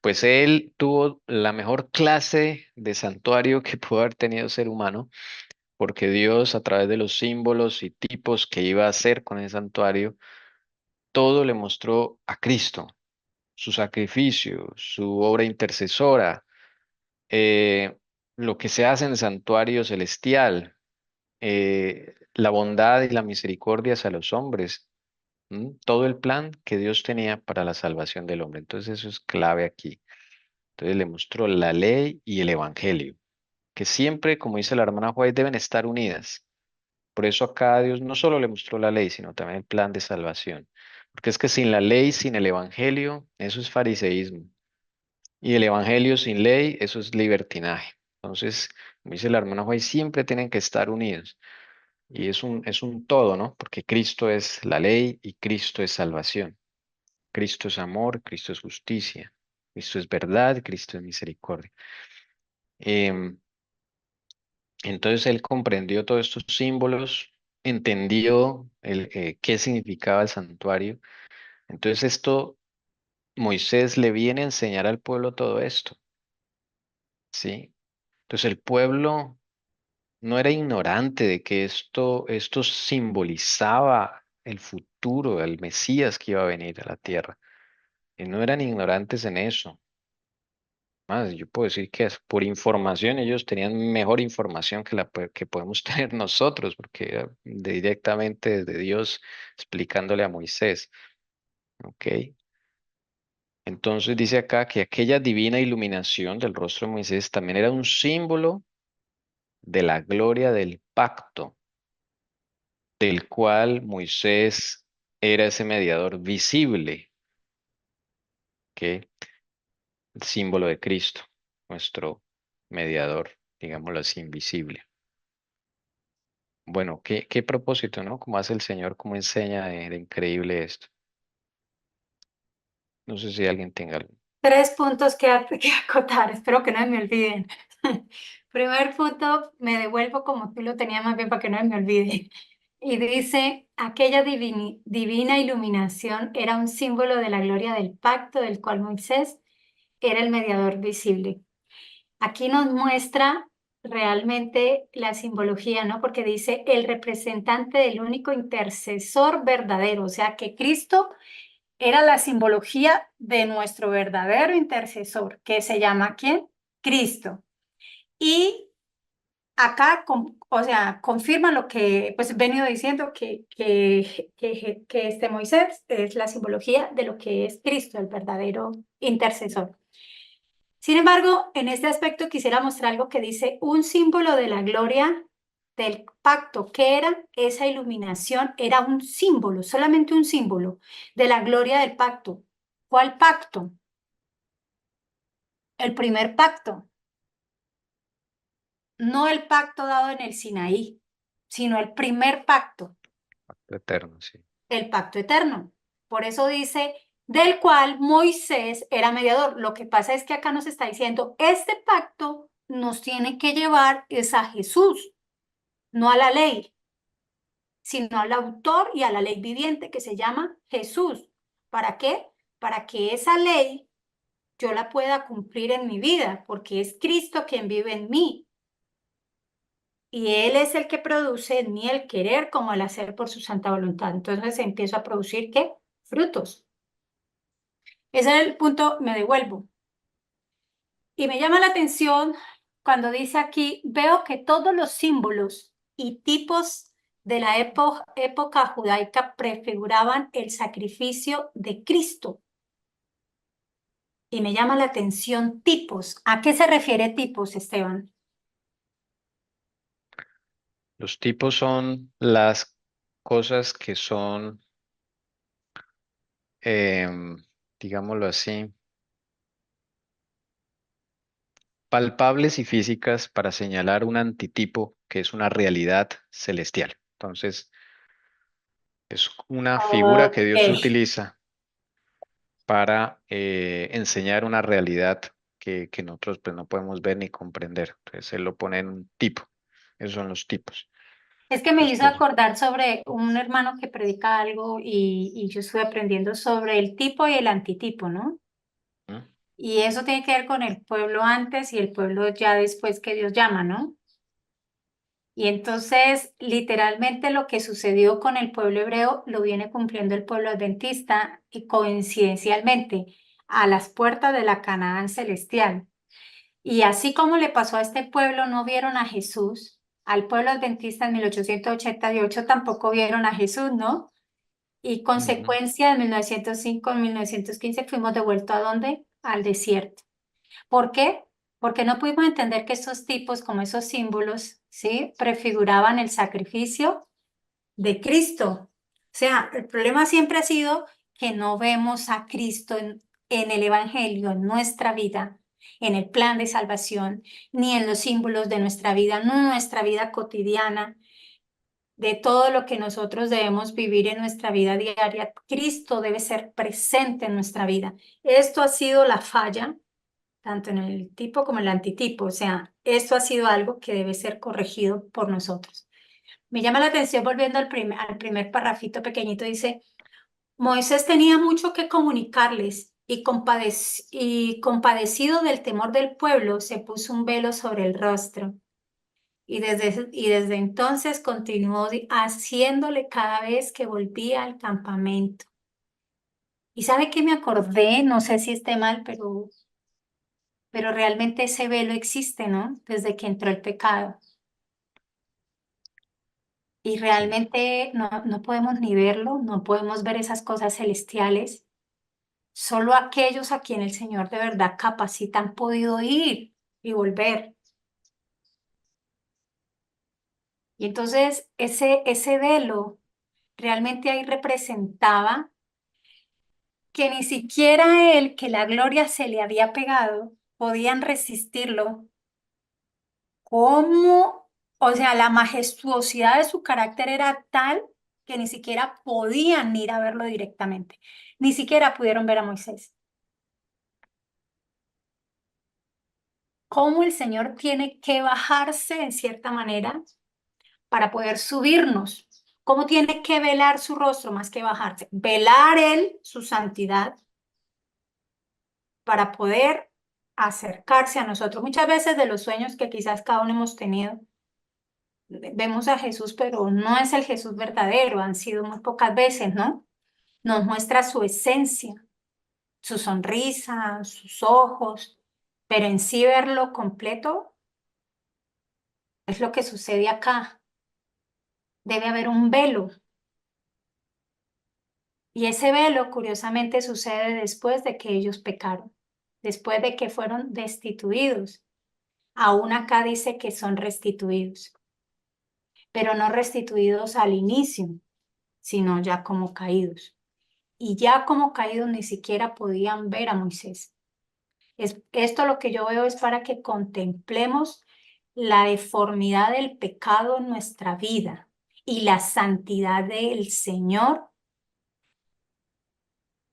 pues él tuvo la mejor clase de santuario que pudo haber tenido ser humano, porque Dios a través de los símbolos y tipos que iba a hacer con el santuario, todo le mostró a Cristo, su sacrificio, su obra intercesora, eh, lo que se hace en el santuario celestial, la bondad y la misericordia hacia los hombres, ¿m? Todo el plan que Dios tenía para la salvación del hombre. Entonces eso es clave aquí. Entonces le mostró la ley y el evangelio, que siempre, como dice la hermana White, deben estar unidas. Por eso acá Dios no solo le mostró la ley, sino también el plan de salvación. Porque es que sin la ley, sin el evangelio, eso es fariseísmo. Y el evangelio sin ley, eso es libertinaje. Entonces, como dice la hermana White, siempre tienen que estar unidos. Y es un todo, ¿no? Porque Cristo es la ley y Cristo es salvación. Cristo es amor, Cristo es justicia. Cristo es verdad, Cristo es misericordia. Em, entonces él comprendió todos estos símbolos, entendió qué significaba el santuario. Entonces esto, Moisés le viene a enseñar al pueblo todo esto, ¿sí? Entonces el pueblo no era ignorante de que esto simbolizaba el futuro, el Mesías que iba a venir a la tierra. Y no eran ignorantes en eso. Más, yo puedo decir que por información ellos tenían mejor información que podemos tener nosotros, porque era directamente desde Dios explicándole a Moisés. ¿Ok? Entonces dice acá que aquella divina iluminación del rostro de Moisés también era un símbolo de la gloria del pacto del cual Moisés era ese mediador visible, que el símbolo de Cristo, nuestro mediador, digámoslo así, invisible. Bueno, qué propósito, ¿no? ¿Cómo hace el Señor, cómo enseña de increíble esto? No sé si alguien tenga algo. Tres puntos que acotar, espero que no me olviden. Primer punto, me devuelvo como tú lo tenías más bien para que no me olvide. Y dice, aquella divina iluminación era un símbolo de la gloria del pacto del cual Moisés era el mediador visible. Aquí nos muestra realmente la simbología, ¿no? Porque dice el representante del único intercesor verdadero, o sea que Cristo era la simbología de nuestro verdadero intercesor, que se llama ¿quién? Cristo. Y acá, o sea, confirma lo que pues he venido diciendo, que este Moisés es la simbología de lo que es Cristo, el verdadero intercesor. Sin embargo, en este aspecto quisiera mostrar algo que dice un símbolo de la gloria del pacto. ¿Qué era esa iluminación? Era un símbolo, solamente un símbolo de la gloria del pacto. ¿Cuál pacto? El primer pacto, no el pacto dado en el Sinaí, sino el primer pacto, Eterno, sí. el pacto eterno. Por eso dice, del cual Moisés era mediador. Lo que pasa es que acá nos está diciendo, este pacto nos tiene que llevar es a Jesús, no a la ley, sino al autor y a la ley viviente que se llama Jesús. ¿Para qué? Para que esa ley yo la pueda cumplir en mi vida, porque es Cristo quien vive en mí. Y Él es el que produce en mí el querer como el hacer por su santa voluntad. Entonces empiezo a producir, ¿qué? Frutos. Ese es el punto, me devuelvo. Y me llama la atención cuando dice aquí, veo que todos los símbolos y tipos de la época judaica prefiguraban el sacrificio de Cristo. Y me llama la atención tipos. ¿A qué se refiere tipos, Esteban? Los tipos son las cosas que son, digámoslo así, palpables y físicas para señalar un antitipo que es una realidad celestial. Entonces, es una figura que Dios Ok. utiliza para enseñar una realidad que nosotros pues, no podemos ver ni comprender. Entonces, Él lo pone en un tipo. Esos son los tipos. Es que me Entonces, hizo acordar sobre un hermano que predica algo y yo estuve aprendiendo sobre el tipo y el antitipo, ¿no? ¿Mm? Y eso tiene que ver con el pueblo antes y el pueblo ya después que Dios llama, ¿no? Y entonces, literalmente lo que sucedió con el pueblo hebreo lo viene cumpliendo el pueblo adventista y coincidencialmente a las puertas de la Canaán celestial. Y así como le pasó a este pueblo, no vieron a Jesús, al pueblo adventista en 1888 tampoco vieron a Jesús, ¿no? Y Ujú. consecuencia, en 1905, en 1915 fuimos devueltos ¿a dónde? Al desierto. ¿Por qué? Porque no pudimos entender que esos tipos, como esos símbolos, ¿sí? Prefiguraban el sacrificio de Cristo. O sea, el problema siempre ha sido que no vemos a Cristo en el Evangelio, en nuestra vida, en el plan de salvación, ni en los símbolos de nuestra vida, no en nuestra vida cotidiana, de todo lo que nosotros debemos vivir en nuestra vida diaria. Cristo debe ser presente en nuestra vida. Esto ha sido la falla tanto en el tipo como en el antitipo. O sea, esto ha sido algo que debe ser corregido por nosotros. Me llama la atención, volviendo al primer parrafito pequeñito, dice, Moisés tenía mucho que comunicarles y compadecido del temor del pueblo, se puso un velo sobre el rostro. Y desde entonces continuó haciéndole cada vez que volvía al campamento. ¿Y sabe qué me acordé? No sé si esté mal, pero realmente ese velo existe, ¿no? Desde que entró el pecado. Y Sí, realmente no podemos ni verlo, no podemos ver esas cosas celestiales. Solo aquellos a quien el Señor de verdad capacita han podido ir y volver. Y entonces ese velo realmente ahí representaba que ni siquiera él, que la gloria se le había pegado, podían resistirlo. ¿Cómo? O sea, la majestuosidad de su carácter era tal que ni siquiera podían ir a verlo directamente. Ni siquiera pudieron ver a Moisés. ¿Cómo el Señor tiene que bajarse en cierta manera para poder subirnos? ¿Cómo tiene que velar su rostro más que bajarse? Velar él su santidad para poder acercarse a nosotros. Muchas veces de los sueños que quizás cada uno hemos tenido, vemos a Jesús, pero no es el Jesús verdadero, han sido muy pocas veces, ¿no? Nos muestra su esencia, su sonrisa, sus ojos, pero en sí verlo completo es lo que sucede acá. Debe haber un velo. Y ese velo, curiosamente, sucede después de que ellos pecaron, después de que fueron destituidos. Aún acá dice que son restituidos, pero no restituidos al inicio, sino ya como caídos. Y ya como caídos ni siquiera podían ver a Moisés. Esto lo que yo veo es para que contemplemos la deformidad del pecado en nuestra vida y la santidad del Señor,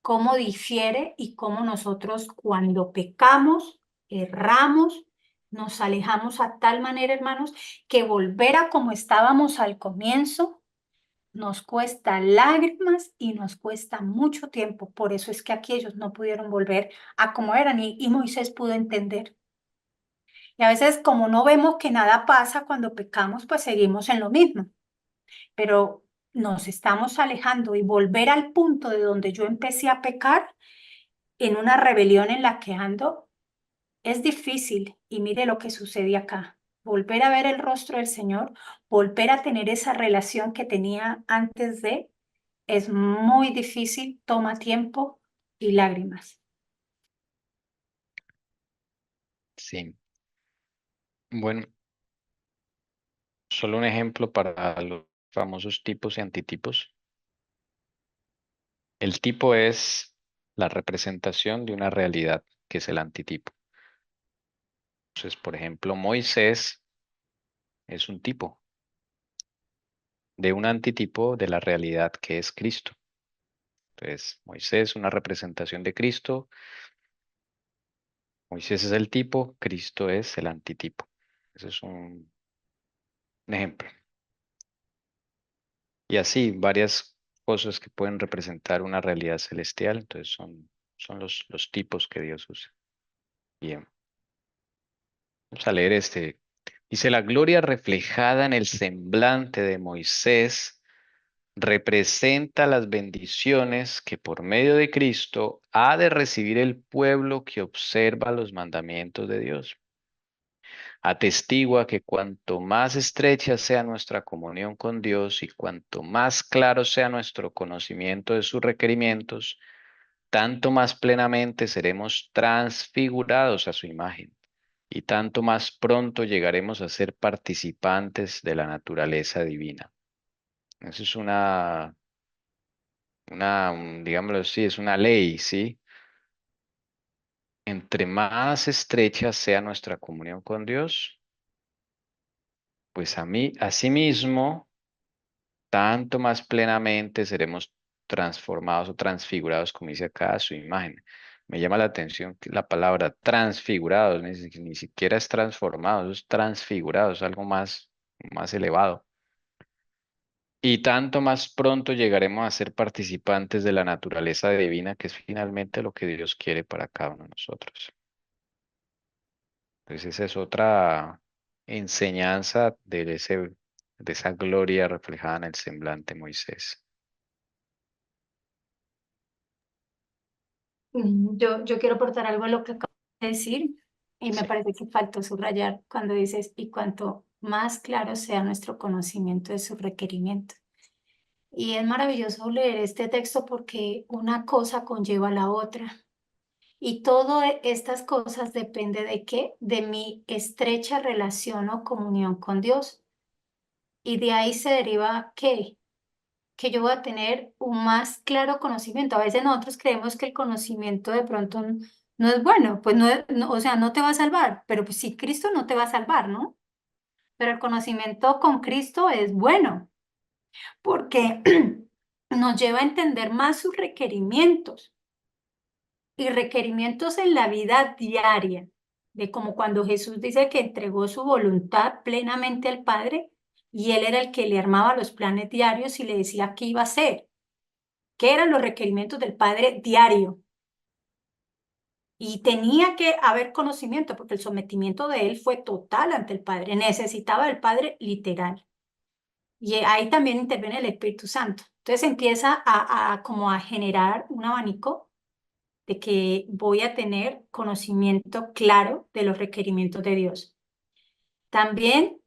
cómo difiere y cómo nosotros cuando pecamos, erramos, Nos alejamos a tal manera, hermanos, que volver a como estábamos al comienzo nos cuesta lágrimas y nos cuesta mucho tiempo. Por eso es que aquí ellos no pudieron volver a como eran y Moisés pudo entender. Y a veces como no vemos que nada pasa cuando pecamos, pues seguimos en lo mismo. Pero nos estamos alejando y volver al punto de donde yo empecé a pecar en una rebelión en la que ando es difícil. Y mire lo que sucede acá. Volver a ver el rostro del Señor, volver a tener esa relación que tenía antes de, es muy difícil, toma tiempo y lágrimas. Sí. Bueno, solo un ejemplo para los famosos tipos y antitipos. El tipo es la representación de una realidad, que es el antitipo. Entonces, por ejemplo, Moisés es un tipo de un antitipo de la realidad que es Cristo. Entonces, Moisés es una representación de Cristo, Moisés es el tipo, Cristo es el antitipo. Ese es un ejemplo. Y así, varias cosas que pueden representar una realidad celestial, entonces son los tipos que Dios usa. Bien, vamos a leer este. Dice, la gloria reflejada en el semblante de Moisés representa las bendiciones que por medio de Cristo ha de recibir el pueblo que observa los mandamientos de Dios. Atestigua que cuanto más estrecha sea nuestra comunión con Dios y cuanto más claro sea nuestro conocimiento de sus requerimientos, tanto más plenamente seremos transfigurados a su imagen y tanto más pronto llegaremos a ser participantes de la naturaleza divina. Eso es digámoslo así, es una ley, ¿sí? Entre más estrecha sea nuestra comunión con Dios, pues asimismo, tanto más plenamente seremos transformados o transfigurados, como dice acá, a su imagen. Me llama la atención que la palabra transfigurados, ni siquiera es transformado, es transfigurado, es algo más elevado. Y tanto más pronto llegaremos a ser participantes de la naturaleza divina, que es finalmente lo que Dios quiere para cada uno de nosotros. Entonces esa es otra enseñanza de esa gloria reflejada en el semblante de Moisés. Yo quiero aportar algo a lo que acabo de decir y me Sí. parece que faltó subrayar cuando dices y cuanto más claro sea nuestro conocimiento de su requerimiento. Y es maravilloso leer este texto porque una cosa conlleva a la otra. Y todas estas cosas depende de qué, de mi estrecha relación o comunión con Dios. Y de ahí se deriva qué, que yo voy a tener un más claro conocimiento. A veces nosotros creemos que el conocimiento de pronto no es bueno, pues o sea, no te va a salvar, pero pues sí, Cristo no te va a salvar, ¿no? Pero el conocimiento con Cristo es bueno, porque nos lleva a entender más sus requerimientos y requerimientos en la vida diaria, de como cuando Jesús dice que entregó su voluntad plenamente al Padre y él era el que le armaba los planes diarios y le decía qué iba a hacer. ¿Qué eran los requerimientos del Padre diario? Y tenía que haber conocimiento porque el sometimiento de él fue total ante el Padre. Necesitaba del Padre literal. Y ahí también interviene el Espíritu Santo. Entonces empieza como a generar un abanico de que voy a tener conocimiento claro de los requerimientos de Dios. También,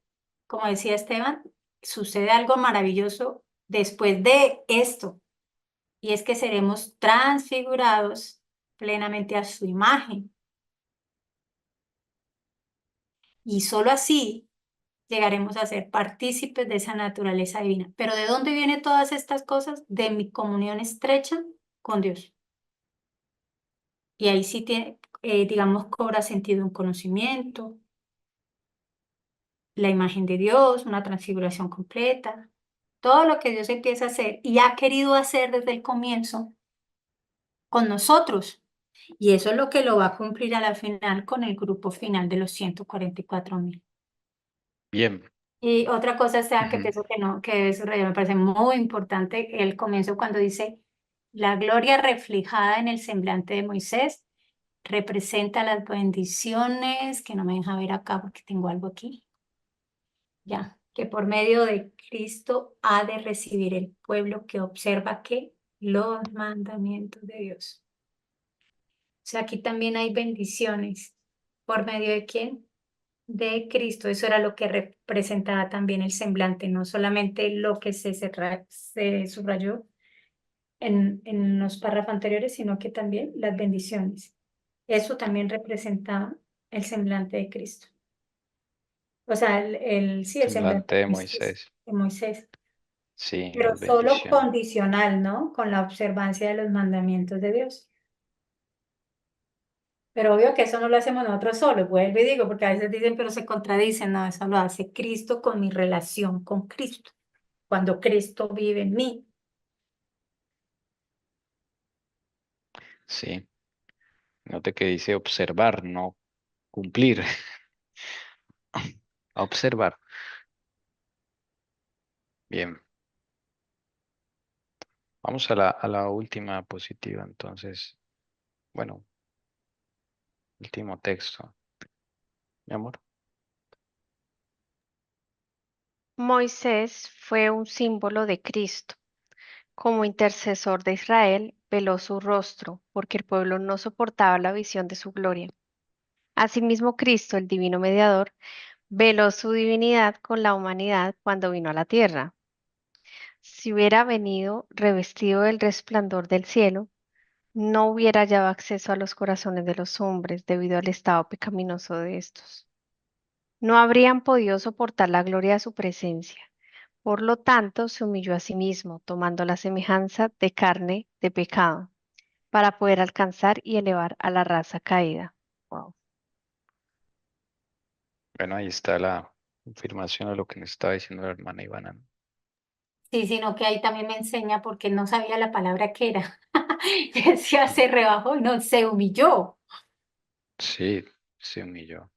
como decía Esteban, sucede algo maravilloso después de esto. Y es que seremos transfigurados plenamente a su imagen. Y solo así llegaremos a ser partícipes de esa naturaleza divina. Pero ¿de dónde vienen todas estas cosas? De mi comunión estrecha con Dios. Y ahí sí tiene, digamos, cobra sentido un conocimiento, la imagen de Dios, una transfiguración completa, todo lo que Dios empieza a hacer y ha querido hacer desde el comienzo con nosotros. Y eso es lo que lo va a cumplir a la final con el grupo final de los 144.000. Bien. Y otra cosa, o sea, que Ujú. pienso que no, que eso me parece muy importante, el comienzo cuando dice, la gloria reflejada en el semblante de Moisés representa las bendiciones, que no me deja ver acá porque tengo algo aquí, ya, que por medio de Cristo ha de recibir el pueblo que observa que los mandamientos de Dios. O sea, aquí también hay bendiciones. ¿Por medio de quién? De Cristo. Eso era lo que representaba también el semblante, no solamente lo que se subrayó en los párrafos anteriores, sino que también las bendiciones. Eso también representaba el semblante de Cristo. O sea, sí, el semblante Semblante de Moisés. de Moisés, Sí, pero las solo bendiciones. condicional, ¿no? Con la observancia de los mandamientos de Dios. Pero obvio que eso no lo hacemos nosotros solos, vuelvo y digo, porque a veces dicen, pero se contradicen, no, eso lo hace Cristo con mi relación con Cristo, cuando Cristo vive en mí. Sí. Note que dice observar, no cumplir. Observar. Bien. Vamos a la última positiva, entonces. Bueno, último texto. Mi amor. Moisés fue un símbolo de Cristo. Como intercesor de Israel, veló su rostro, porque el pueblo no soportaba la visión de su gloria. Asimismo, Cristo, el divino mediador, veló su divinidad con la humanidad cuando vino a la tierra. Si hubiera venido revestido del resplandor del cielo, no hubiera hallado acceso a los corazones de los hombres debido al estado pecaminoso de estos. No habrían podido soportar la gloria de su presencia. Por lo tanto, se humilló a sí mismo, tomando la semejanza de carne de pecado, para poder alcanzar y elevar a la raza caída. Wow. Bueno, ahí está la confirmación de lo que nos estaba diciendo la hermana Ivana, ¿no? Sí, sino que ahí también me enseña porque no sabía la palabra que era. Y decía, se rebajó, no, se humilló. Sí, se humilló.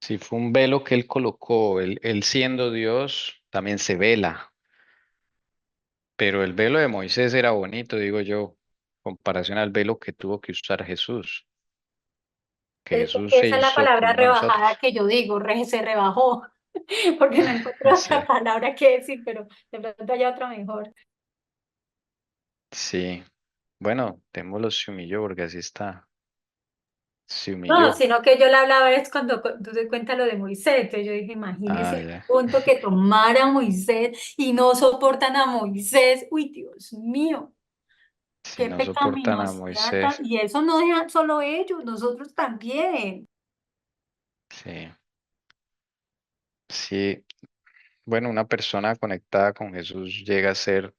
Sí, fue un velo que él colocó. Él siendo Dios, también se vela. Pero el velo de Moisés era bonito, digo yo, en comparación al velo que tuvo que usar Jesús. Que Jesús se Esa es la hizo palabra como uno de rebajada nosotros. que yo digo, se rebajó, porque no encuentro otra Sí, palabra que decir, pero de pronto hay otra mejor. sí. Bueno, démoslo se humilló porque así está. Se No, humilló. sino que yo le hablaba es cuando tú te cuentas lo de Moisés, entonces yo dije, imagínese Ah, el ya. punto que tomara Moisés y no soportan a Moisés. Uy, Dios mío, Si qué no soportan a pecaminosidad. Moisés. Y eso no deja solo ellos, nosotros también. Sí, sí. Bueno, una persona conectada con Jesús llega a ser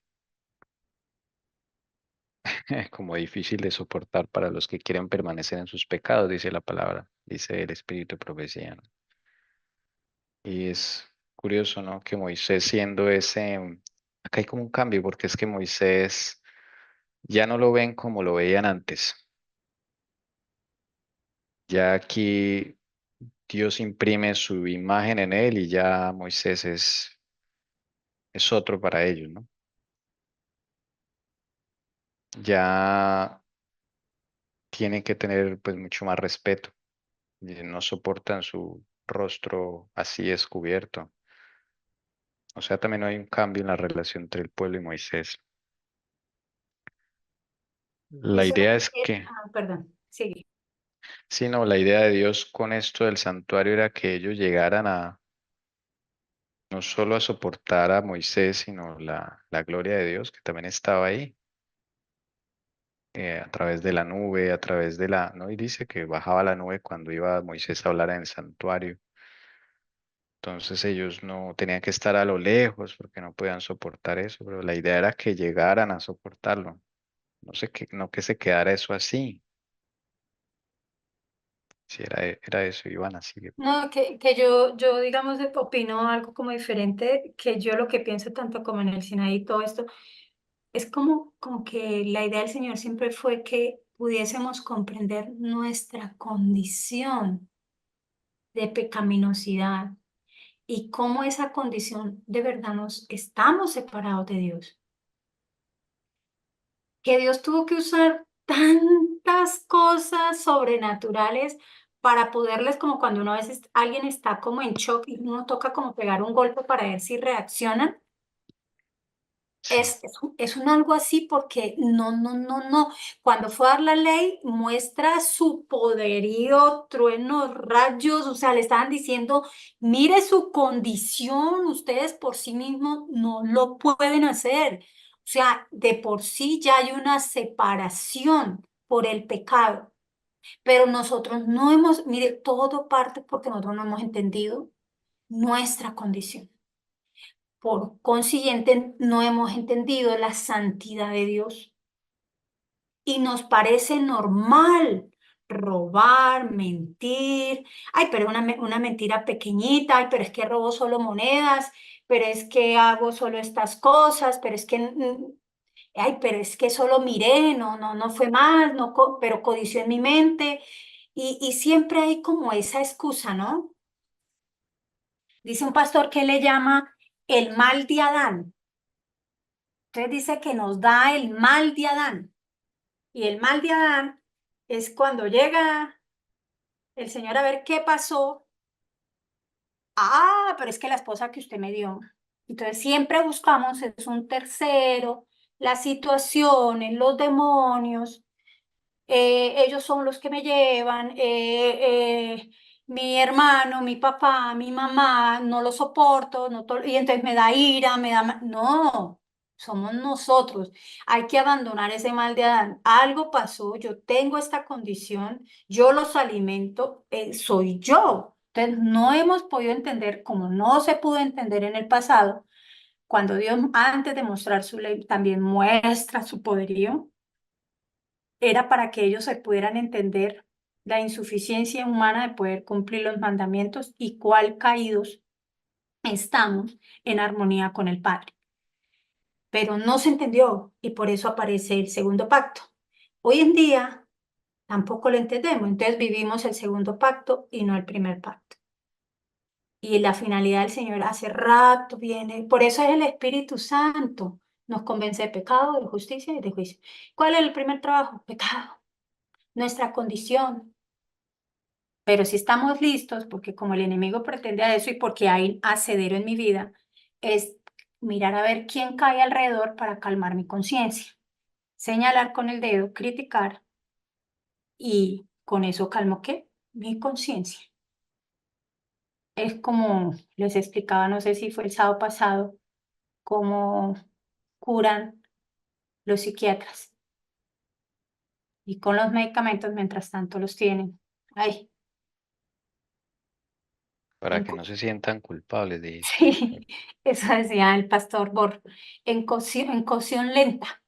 como difícil de soportar para los que quieren permanecer en sus pecados, dice la palabra, dice el Espíritu de profecía, ¿no? Y es curioso, ¿no? Que Moisés siendo ese, acá hay como un cambio, porque es que Moisés ya no lo ven como lo veían antes. Ya aquí Dios imprime su imagen en él y ya Moisés es otro para ellos, ¿no? Ya tienen que tener pues mucho más respeto. Y no soportan su rostro así descubierto. O sea, también hay un cambio en la relación entre el pueblo y Moisés. La Eso es lo idea que es quiere. que, Ah, perdón, sigue. sí, no, la idea de Dios con esto del santuario era que ellos llegaran a no solo a soportar a Moisés, sino la gloria de Dios que también estaba ahí, a través de la nube, a través de la, ¿no? Y dice que bajaba la nube cuando iba Moisés a hablar en el santuario. Entonces ellos no tenían que estar a lo lejos porque no podían soportar eso, pero la idea era que llegaran a soportarlo. No sé que, no que se quedara eso así. Si era eso, Iván, así que, No, que yo, digamos, opino algo como diferente, que yo lo que pienso tanto como en el Sinaí y todo esto, es como que la idea del Señor siempre fue que pudiésemos comprender nuestra condición de pecaminosidad y cómo esa condición de verdad nos estamos separados de Dios. Que Dios tuvo que usar tantas cosas sobrenaturales para poderles, como cuando uno a veces alguien está como en shock y uno toca como pegar un golpe para ver si reaccionan. Sí. Es un algo así porque no. Cuando fue a dar la ley, muestra su poderío, truenos, rayos, o sea, le estaban diciendo, mire su condición, ustedes por sí mismos no lo pueden hacer. O sea, de por sí ya hay una separación por el pecado, pero nosotros no hemos, mire, todo parte porque nosotros no hemos entendido nuestra condición. Por consiguiente, no hemos entendido la santidad de Dios y nos parece normal robar, mentir. Ay, pero una mentira pequeñita. Ay, pero es que robo solo monedas. Pero es que hago solo estas cosas. Pero es que, ay, pero es que solo miré. No fue más. No, pero codició en mi mente. Y siempre hay como esa excusa, ¿no? Dice un pastor que le llama el mal de Adán. Entonces dice que nos da el mal de Adán. Y el mal de Adán es cuando llega el Señor a ver qué pasó. Ah, pero es que la esposa que usted me dio. Entonces siempre buscamos, es un tercero, las situaciones, los demonios. Ellos son los que me llevan, mi hermano, mi papá, mi mamá, no lo soporto, y entonces me da ira, No, somos nosotros. Hay que abandonar ese mal de Adán. Algo pasó, yo tengo esta condición, yo los alimento, soy yo. Entonces no hemos podido entender, como no se pudo entender en el pasado, cuando Dios, antes de mostrar su ley, también muestra su poderío, era para que ellos se pudieran entender la insuficiencia humana de poder cumplir los mandamientos y cuál caídos estamos en armonía con el Padre. Pero no se entendió y por eso aparece el segundo pacto. Hoy en día tampoco lo entendemos, entonces vivimos el segundo pacto y no el primer pacto. Y la finalidad del Señor hace rato viene, por eso es el Espíritu Santo, nos convence de pecado, de justicia y de juicio. ¿Cuál es el primer trabajo? Pecado, nuestra condición. Pero si estamos listos, porque como el enemigo pretende a eso y porque hay asedero en mi vida, es mirar a ver quién cae alrededor para calmar mi conciencia. Señalar con el dedo, criticar y con eso calmo ¿qué? Mi conciencia. Es como les explicaba, no sé si fue el sábado pasado, cómo curan los psiquiatras y con los medicamentos mientras tanto los tienen. Ay, Para que no se sientan culpables, dice. sí, eso decía el pastor Borg, en cocción lenta,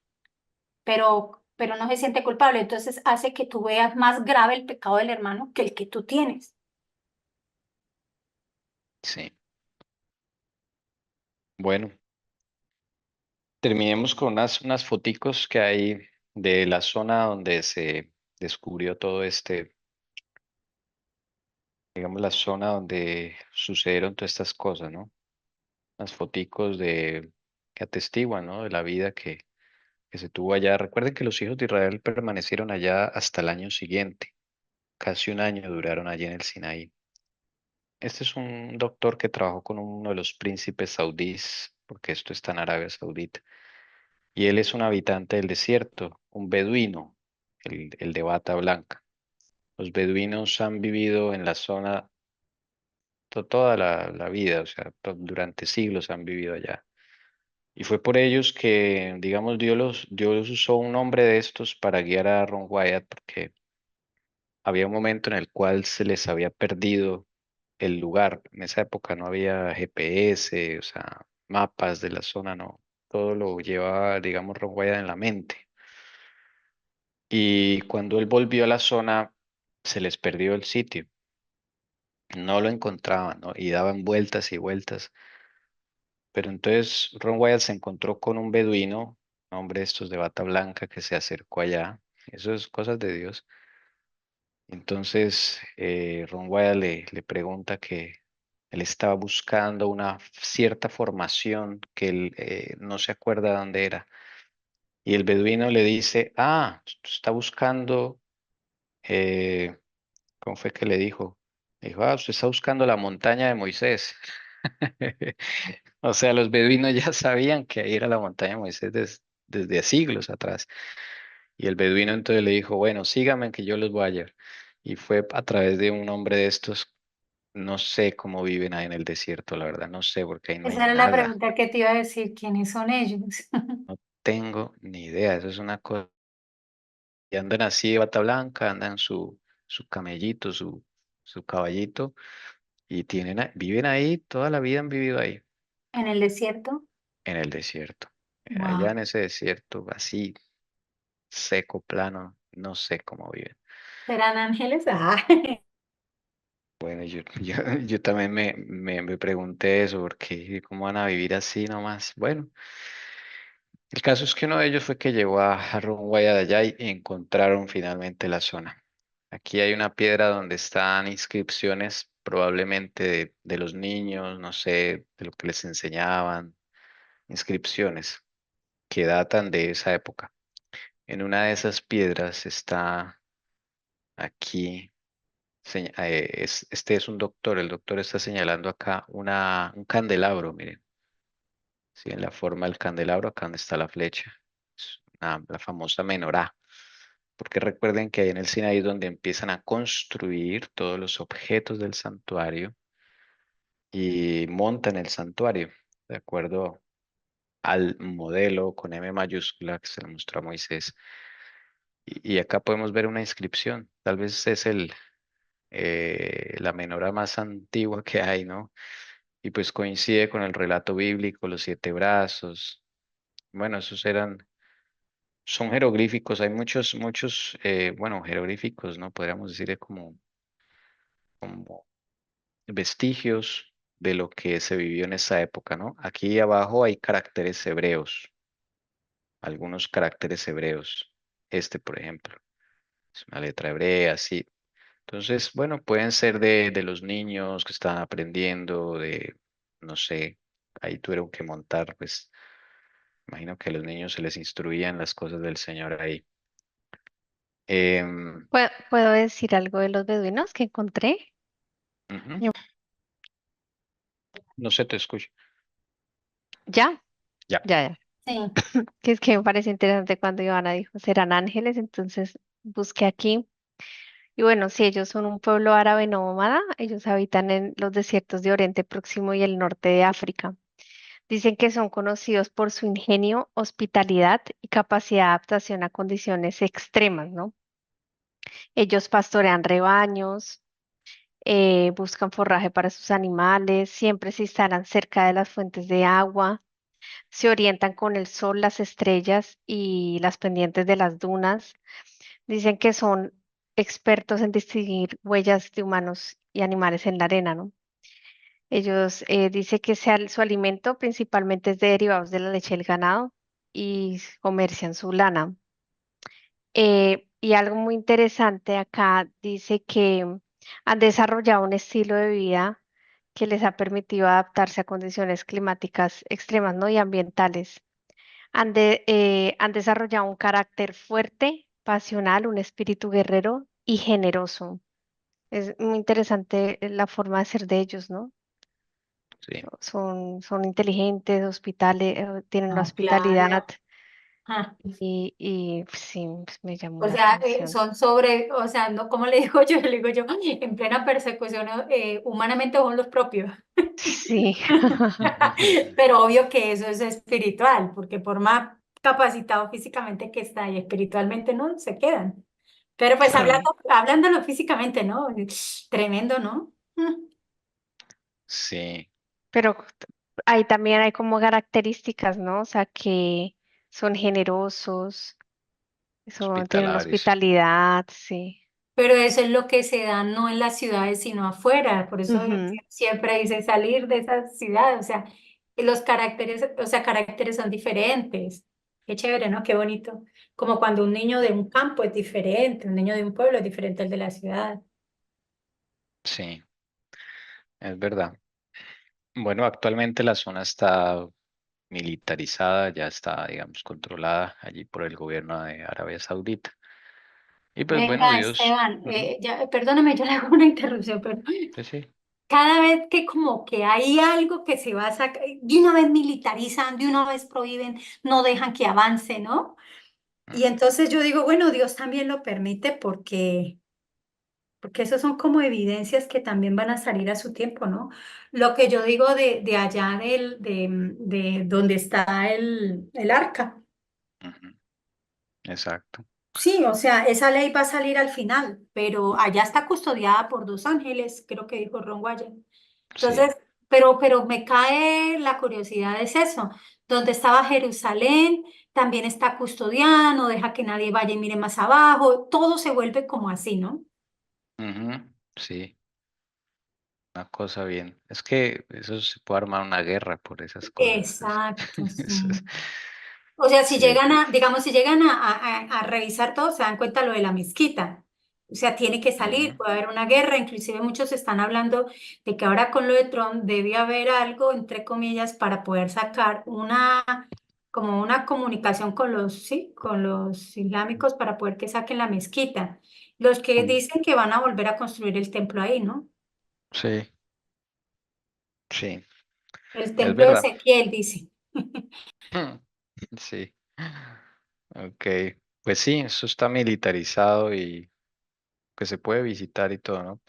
pero no se siente culpable, entonces hace que tú veas más grave el pecado del hermano que el que tú tienes. Sí. Bueno, terminemos con unas foticos que hay de la zona donde se descubrió todo este, digamos, la zona donde sucedieron todas estas cosas, ¿no? Unas foticos de que atestiguan, ¿no? De la vida que se tuvo allá. Recuerden que los hijos de Israel permanecieron allá hasta el año siguiente. Casi un año duraron allí en el Sinaí. Este es un doctor que trabajó con uno de los príncipes saudíes, porque esto está en Arabia Saudita. Y él es un habitante del desierto, un beduino, el de bata blanca. Los beduinos han vivido en la zona toda la vida, o sea, durante siglos han vivido allá. Y fue por ellos que, digamos, Dios usó un hombre de estos para guiar a Ron Wyatt, porque había un momento en el cual se les había perdido el lugar. En esa época no había GPS, o sea, mapas de la zona, no. Todo lo llevaba, digamos, Ron Wyatt en la mente. Y cuando él volvió a la zona, se les perdió el sitio. No lo encontraban, ¿no? Y daban vueltas y vueltas. Pero entonces Ron Wyatt se encontró con un beduino, un hombre de estos de bata blanca que se acercó allá Eso es cosas de Dios. Entonces, Ron Wyatt le pregunta que él estaba buscando una cierta formación que él no se acuerda dónde era. Y el beduino le dice, está buscando, eh, ¿cómo fue que le dijo? Le dijo, usted está buscando la montaña de Moisés. O sea, los beduinos ya sabían que ahí era la montaña de Moisés desde siglos atrás. Y el beduino entonces le dijo, bueno, síganme que yo los voy a hallar. Y fue a través de un hombre de estos, no sé cómo viven ahí en el desierto, la verdad, no sé, porque ahí no hay Esa era la nada. pregunta que te iba a decir, ¿quiénes son ellos? No tengo ni idea, eso es una cosa. Y andan así de bata blanca, andan su camellito, su caballito, y viven ahí, toda la vida han vivido ahí, ¿En el desierto? en el desierto. Allá Wow. en ese desierto, así seco, plano, no sé cómo viven. ¿Serán ángeles? Ah. Bueno, yo también me pregunté eso, porque cómo van a vivir así nomás. Bueno, el caso es que uno de ellos fue que llevó a Ron Wyatt allá y encontraron finalmente la zona. Aquí hay una piedra donde están inscripciones probablemente de los niños, no sé, de lo que les enseñaban, inscripciones que datan de esa época. En una de esas piedras está aquí, este es un doctor, el doctor está señalando acá un candelabro, miren, ¿sí? En la forma del candelabro, acá donde está la flecha, es la famosa menorá. Porque recuerden que ahí en el Sinaí es donde empiezan a construir todos los objetos del santuario y montan el santuario, de acuerdo al modelo con M mayúscula que se le mostró a Moisés. Y acá podemos ver una inscripción, tal vez es la menorá más antigua que hay, ¿no? Y pues coincide con el relato bíblico, los 7 brazos. Bueno, son jeroglíficos, hay muchos, bueno, jeroglíficos, ¿no? Podríamos decir como vestigios de lo que se vivió en esa época, ¿no? Aquí abajo hay caracteres hebreos, algunos caracteres hebreos. Este, por ejemplo, es una letra hebrea, sí. Entonces, bueno, pueden ser de los niños que están aprendiendo, no sé, ahí tuvieron que montar, pues, imagino que a los niños se les instruían las cosas del Señor ahí. Em, ¿Puedo decir algo de los beduinos que encontré? ujú, Yo- no se te escucha. Ya, Ya. ya. Sí. Que es que me parece interesante cuando Ivana dijo, serán ángeles, entonces busqué aquí. Y bueno, si ellos son un pueblo árabe nómada, ellos habitan en los desiertos de Oriente Próximo y el norte de África. Dicen que son conocidos por su ingenio, hospitalidad y capacidad de adaptación a condiciones extremas, ¿no? Ellos pastorean rebaños, buscan forraje para sus animales, siempre se instalan cerca de las fuentes de agua, se orientan con el sol, las estrellas y las pendientes de las dunas. Dicen que son expertos en distinguir huellas de humanos y animales en la arena, ¿no? Ellos dicen que su alimento principalmente es de derivados de la leche del ganado y comercian su lana. Y algo muy interesante acá dice que han desarrollado un estilo de vida que les ha permitido adaptarse a condiciones climáticas extremas, ¿no? Y ambientales. Han desarrollado un carácter fuerte, pasional, un espíritu guerrero y generoso. Es muy interesante la forma de ser de ellos, ¿no? Sí. Son inteligentes, tienen una No, hospitalidad claro. Ah. y pues, sí, pues, me llamó O la sea, atención. son sobre, o sea, no, ¿cómo le digo yo? Le digo yo, en plena persecución, humanamente son los propios. Sí, Pero obvio que eso es espiritual, porque por más capacitado físicamente que está y espiritualmente no, se quedan. Pero pues sí, hablándolo físicamente, ¿no? Tremendo, ¿no? Sí, pero ahí también hay como características, ¿no? O sea, que son generosos, tienen hospitalarios. hospitalidad, sí. Pero eso es lo que se da no en las ciudades, sino afuera. Por eso Ujú, siempre dice salir de esa ciudad. O sea, los caracteres, o sea, caracteres son diferentes. Qué chévere, ¿no? Qué bonito. Como cuando un niño de un campo es diferente, un niño de un pueblo es diferente al de la ciudad. Sí, es verdad. Bueno, actualmente la zona está militarizada, ya está, digamos, controlada allí por el gobierno de Arabia Saudita. Y pues bueno, Venga, Dios, Esteban, ujú, perdóname, yo le hago una interrupción, pero sí, sí, cada vez que como que hay algo que se va a sacar, de una vez militarizan, de una vez prohíben, no dejan que avance, ¿no? Y ujú, entonces yo digo, bueno, Dios también lo permite porque esos son como evidencias que también van a salir a su tiempo, ¿no? Lo que yo digo de allá de donde está el arca. ujú, exacto, Sí, o sea, esa ley va a salir al final, pero allá está custodiada por dos ángeles, creo que dijo Ron Wyatt. sí, Entonces, pero me cae la curiosidad, es eso. Donde estaba Jerusalén, también está custodiada, no deja que nadie vaya y mire más abajo, todo se vuelve como así, ¿no? ujú, sí, una cosa bien. Es que eso se puede armar una guerra por esas cosas. Exacto, sí. Eso es- O sea, si sí, llegan a, digamos, si llegan a revisar todo, se dan cuenta lo de la mezquita. O sea, tiene que salir, ujú, puede haber una guerra, inclusive muchos están hablando de que ahora con lo de Trump debe haber algo, entre comillas, para poder sacar como una comunicación con los, sí, con los islámicos para poder que saquen la mezquita. Los que ujú, dicen que van a volver a construir el templo ahí, ¿no? sí, sí, El es templo de verdad. Ezequiel, dice. Sí, ok. Pues sí, eso está militarizado y pues se puede visitar y todo, ¿no?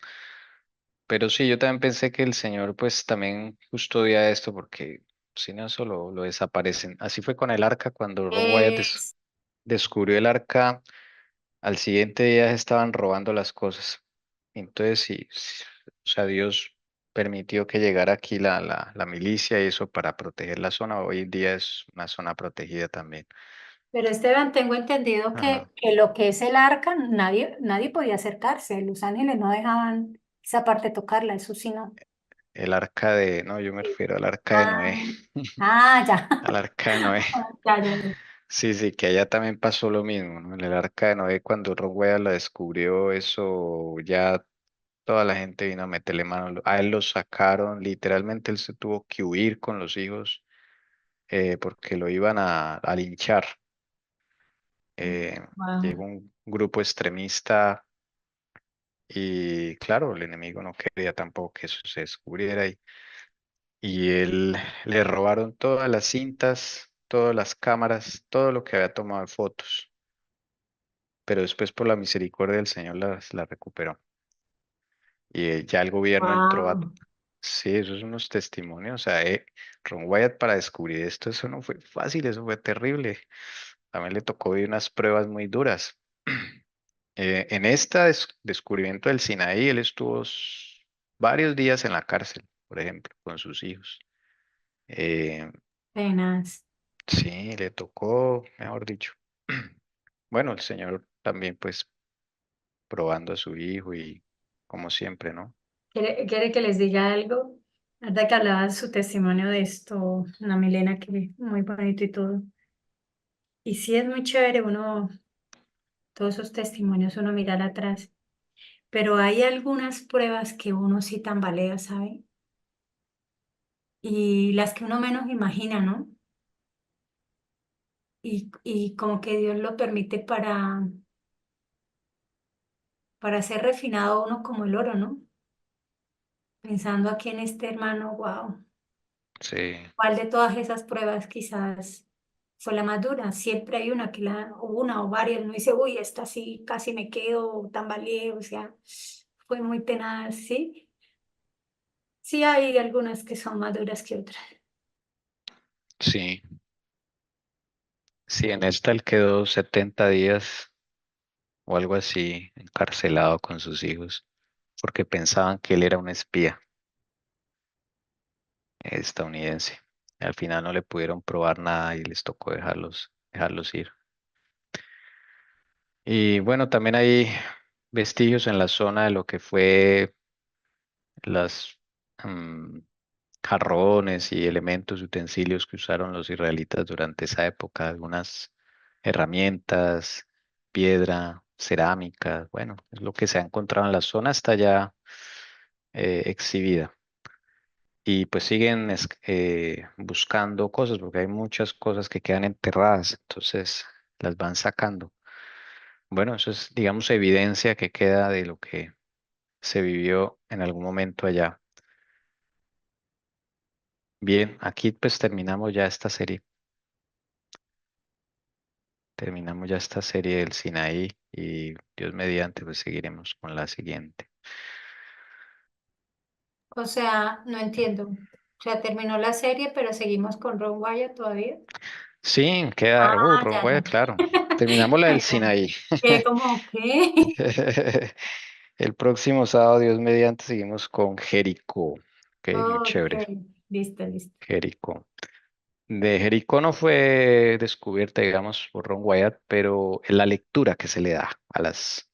Pero sí, yo también pensé que el Señor pues también custodia esto porque si no, eso lo desaparecen. Así fue con el arca, cuando Ron Wyatt Es, descubrió el arca, al siguiente día se estaban robando las cosas. Entonces sí, o sea, Dios permitió que llegara aquí la milicia y eso para proteger la zona. Hoy en día es una zona protegida también. pero Esteban, tengo entendido Ajá. que lo que es el arca, nadie podía acercarse. Los ángeles no dejaban esa parte tocarla, eso sí no. El arca de, no, yo me refiero al arca de Noé, Ah, ya. al arca de Noé. Ya. Sí, sí, que allá también pasó lo mismo, ¿no? En el arca de Noé, cuando Ron Wea la descubrió, eso ya toda la gente vino a meterle mano. A él lo sacaron, literalmente él se tuvo que huir con los hijos porque lo iban a linchar. Eh, Wow. Llegó un grupo extremista y claro, el enemigo no quería tampoco que eso se descubriera y él le robaron todas las cintas, todas las cámaras, todo lo que había tomado de fotos. Pero después por la misericordia del Señor las recuperó. Y ya el gobierno entró a... Wow. Sí, esos son unos testimonios. O sea, Ron Wyatt para descubrir esto, eso no fue fácil, eso fue terrible. También le tocó vivir unas pruebas muy duras. En este descubrimiento del Sinaí, él estuvo varios días en la cárcel, por ejemplo, con sus hijos. Eh, Penas. sí, le tocó, mejor dicho. Bueno, el Señor también, pues, probando a su hijo y como siempre, ¿no? ¿Quiere que les diga algo? La verdad que hablaba de su testimonio de esto, una Milena, que muy bonito y todo. Y sí es muy chévere todos esos testimonios, uno mirar atrás. Pero hay algunas pruebas que uno sí tambalea, ¿sabe? Y las que uno menos imagina, ¿no? Y como que Dios lo permite para ser refinado uno como el oro, ¿no? Pensando aquí en este hermano, wow, Sí, ¿cuál de todas esas pruebas quizás fue la más dura? Siempre hay una o una o varias, uno dice, uy, esta sí, casi me quedo, tambaleé, o sea, fue muy tenaz, ¿sí? Sí hay algunas que son más duras que otras. sí, sí, en esta él quedó 70 días o algo así encarcelado con sus hijos porque pensaban que él era un espía estadounidense. Al final no le pudieron probar nada y les tocó dejarlos ir. Y bueno, también hay vestigios en la zona de lo que fue las, mm, jarrones y elementos, utensilios que usaron los israelitas durante esa época, algunas herramientas, piedra, cerámica, bueno, es lo que se ha encontrado en la zona, está ya exhibida. Y pues siguen buscando cosas, porque hay muchas cosas que quedan enterradas, entonces las van sacando. Bueno, eso es, digamos, evidencia que queda de lo que se vivió en algún momento allá. Bien, aquí pues terminamos ya esta serie. Terminamos ya esta serie del Sinaí y Dios mediante, pues seguiremos con la siguiente. O sea, no entiendo. O sea, terminó la serie, pero seguimos con Ron Wyatt todavía. Sí, queda, Ah, Ron ya, Wyatt, ya. claro. Terminamos la del Ya. Sinaí. Como, ¿qué? El próximo sábado, Dios mediante, seguimos con Jericó. Ok, muy Ok, chévere. listo, listo. Jericó. De Jericó no fue descubierta, digamos, por Ron Wyatt, pero en la lectura que se le da a las,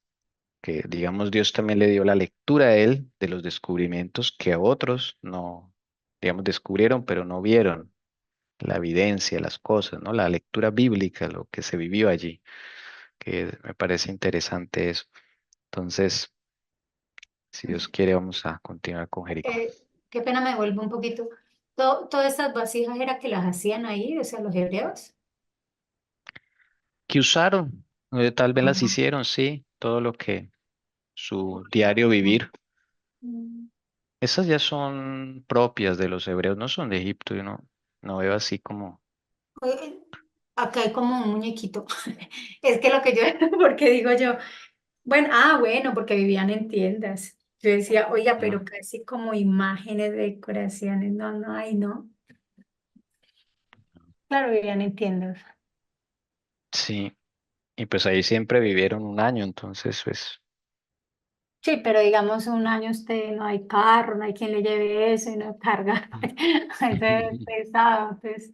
que digamos Dios también le dio la lectura a él de los descubrimientos que a otros no, digamos, descubrieron, pero no vieron la evidencia, las cosas, ¿no? La lectura bíblica, lo que se vivió allí, que me parece interesante eso. Entonces, si Dios quiere, vamos a continuar con Jericó. Qué pena, me vuelvo un poquito. Todas estas vasijas era que las hacían ahí, o sea, los hebreos. ¿Qué usaron? Tal vez las Ajá. hicieron, sí, todo lo que su diario vivir. Mm. Esas ya son propias de los hebreos, no son de Egipto, yo no veo así como... Oye, acá hay como un muñequito. Es que lo que yo, porque digo yo, bueno, bueno, porque vivían en tiendas. Yo decía, oiga, ¿no? pero casi como imágenes de decoraciones. No, no hay, no. Claro, vivían en tiendas. Sí, y pues ahí siempre vivieron un año, entonces pues... Sí, pero digamos un año usted no hay carro, no hay quien le lleve eso y no carga. Eso es pesado. Entonces,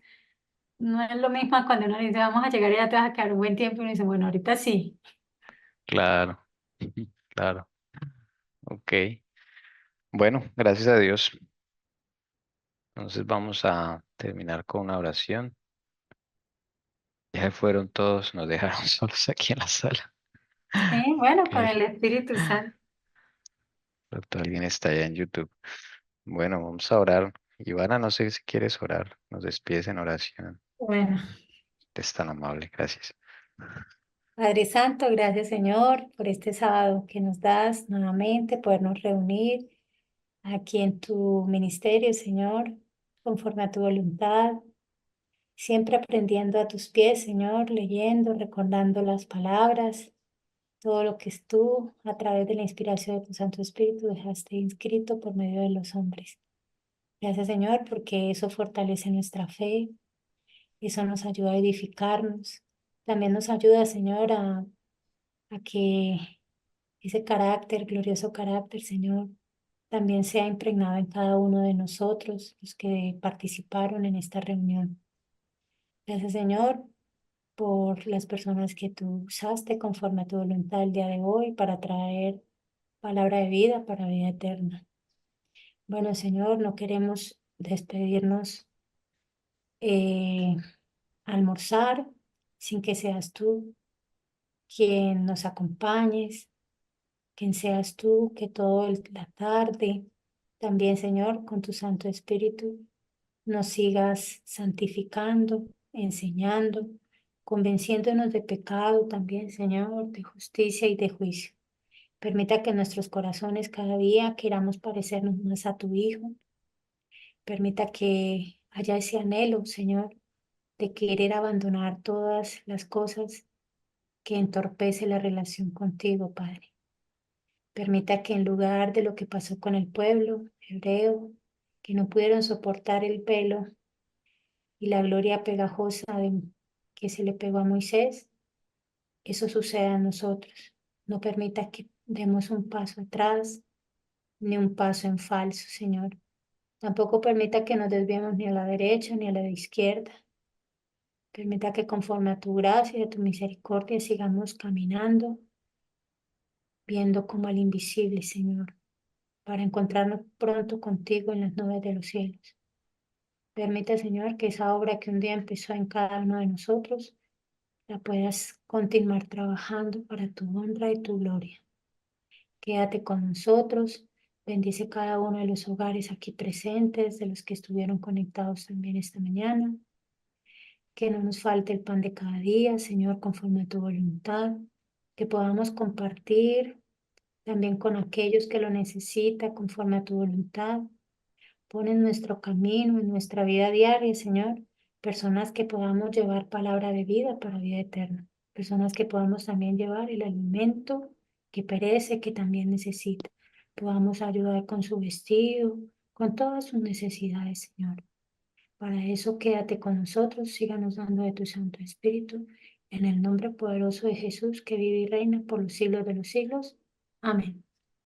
no es lo mismo cuando uno dice, vamos a llegar y ya te vas a quedar un buen tiempo y uno dice, bueno, ahorita sí. Claro, claro, ok. Bueno, gracias a Dios. Entonces vamos a terminar con una oración. Ya se fueron todos, nos dejaron solos aquí en la sala. Sí, bueno, con Ok, el Espíritu Santo. pronto alguien está allá en YouTube. Bueno, vamos a orar. Ivana, no sé si quieres orar. Nos despides en oración. Bueno, Es tan amable, gracias. Padre Santo, gracias Señor por este sábado que nos das nuevamente, podernos reunir aquí en tu ministerio, Señor, conforme a tu voluntad, siempre aprendiendo a tus pies, Señor, leyendo, recordando las palabras, todo lo que es tú, a través de la inspiración de tu Santo Espíritu, dejaste inscrito por medio de los hombres. Gracias, Señor, porque eso fortalece nuestra fe, eso nos ayuda a edificarnos. También nos ayuda, Señor, a que ese carácter, glorioso carácter, Señor, también sea impregnado en cada uno de nosotros, los que participaron en esta reunión. Gracias, Señor, por las personas que tú usaste conforme a tu voluntad el día de hoy para traer palabra de vida para vida eterna. Bueno, Señor, no queremos despedirnos, eh, almorzar sin que seas tú quien nos acompañes, quien seas tú que toda la tarde, también, Señor, con tu Santo Espíritu, nos sigas santificando, enseñando, convenciéndonos de pecado también, Señor, de justicia y de juicio. Permita que en nuestros corazones cada día queramos parecernos más a tu Hijo. Permita que haya ese anhelo, Señor, de querer abandonar todas las cosas que entorpece la relación contigo, Padre. Permita que en lugar de lo que pasó con el pueblo hebreo, que no pudieron soportar el pelo y la gloria pegajosa que se le pegó a Moisés, eso suceda a nosotros. No permita que demos un paso atrás ni un paso en falso, Señor. Tampoco permita que nos desviemos ni a la derecha ni a la izquierda. Permita que conforme a tu gracia y a tu misericordia sigamos caminando, viendo como el invisible, Señor, para encontrarnos pronto contigo en las nubes de los cielos. Permite, Señor, que esa obra que un día empezó en cada uno de nosotros la puedas continuar trabajando para tu honra y tu gloria. Quédate con nosotros, bendice cada uno de los hogares aquí presentes, de los que estuvieron conectados también esta mañana. Que no nos falte el pan de cada día, Señor, conforme a tu voluntad. Que podamos compartir también con aquellos que lo necesitan, conforme a tu voluntad. Pon en nuestro camino, en nuestra vida diaria, Señor, personas que podamos llevar palabra de vida para vida eterna. Personas que podamos también llevar el alimento que perece, que también necesita. Podamos ayudar con su vestido, con todas sus necesidades, Señor. Para eso quédate con nosotros, síganos dando de tu Santo Espíritu, en el nombre poderoso de Jesús, que vive y reina por los siglos de los siglos. Amén.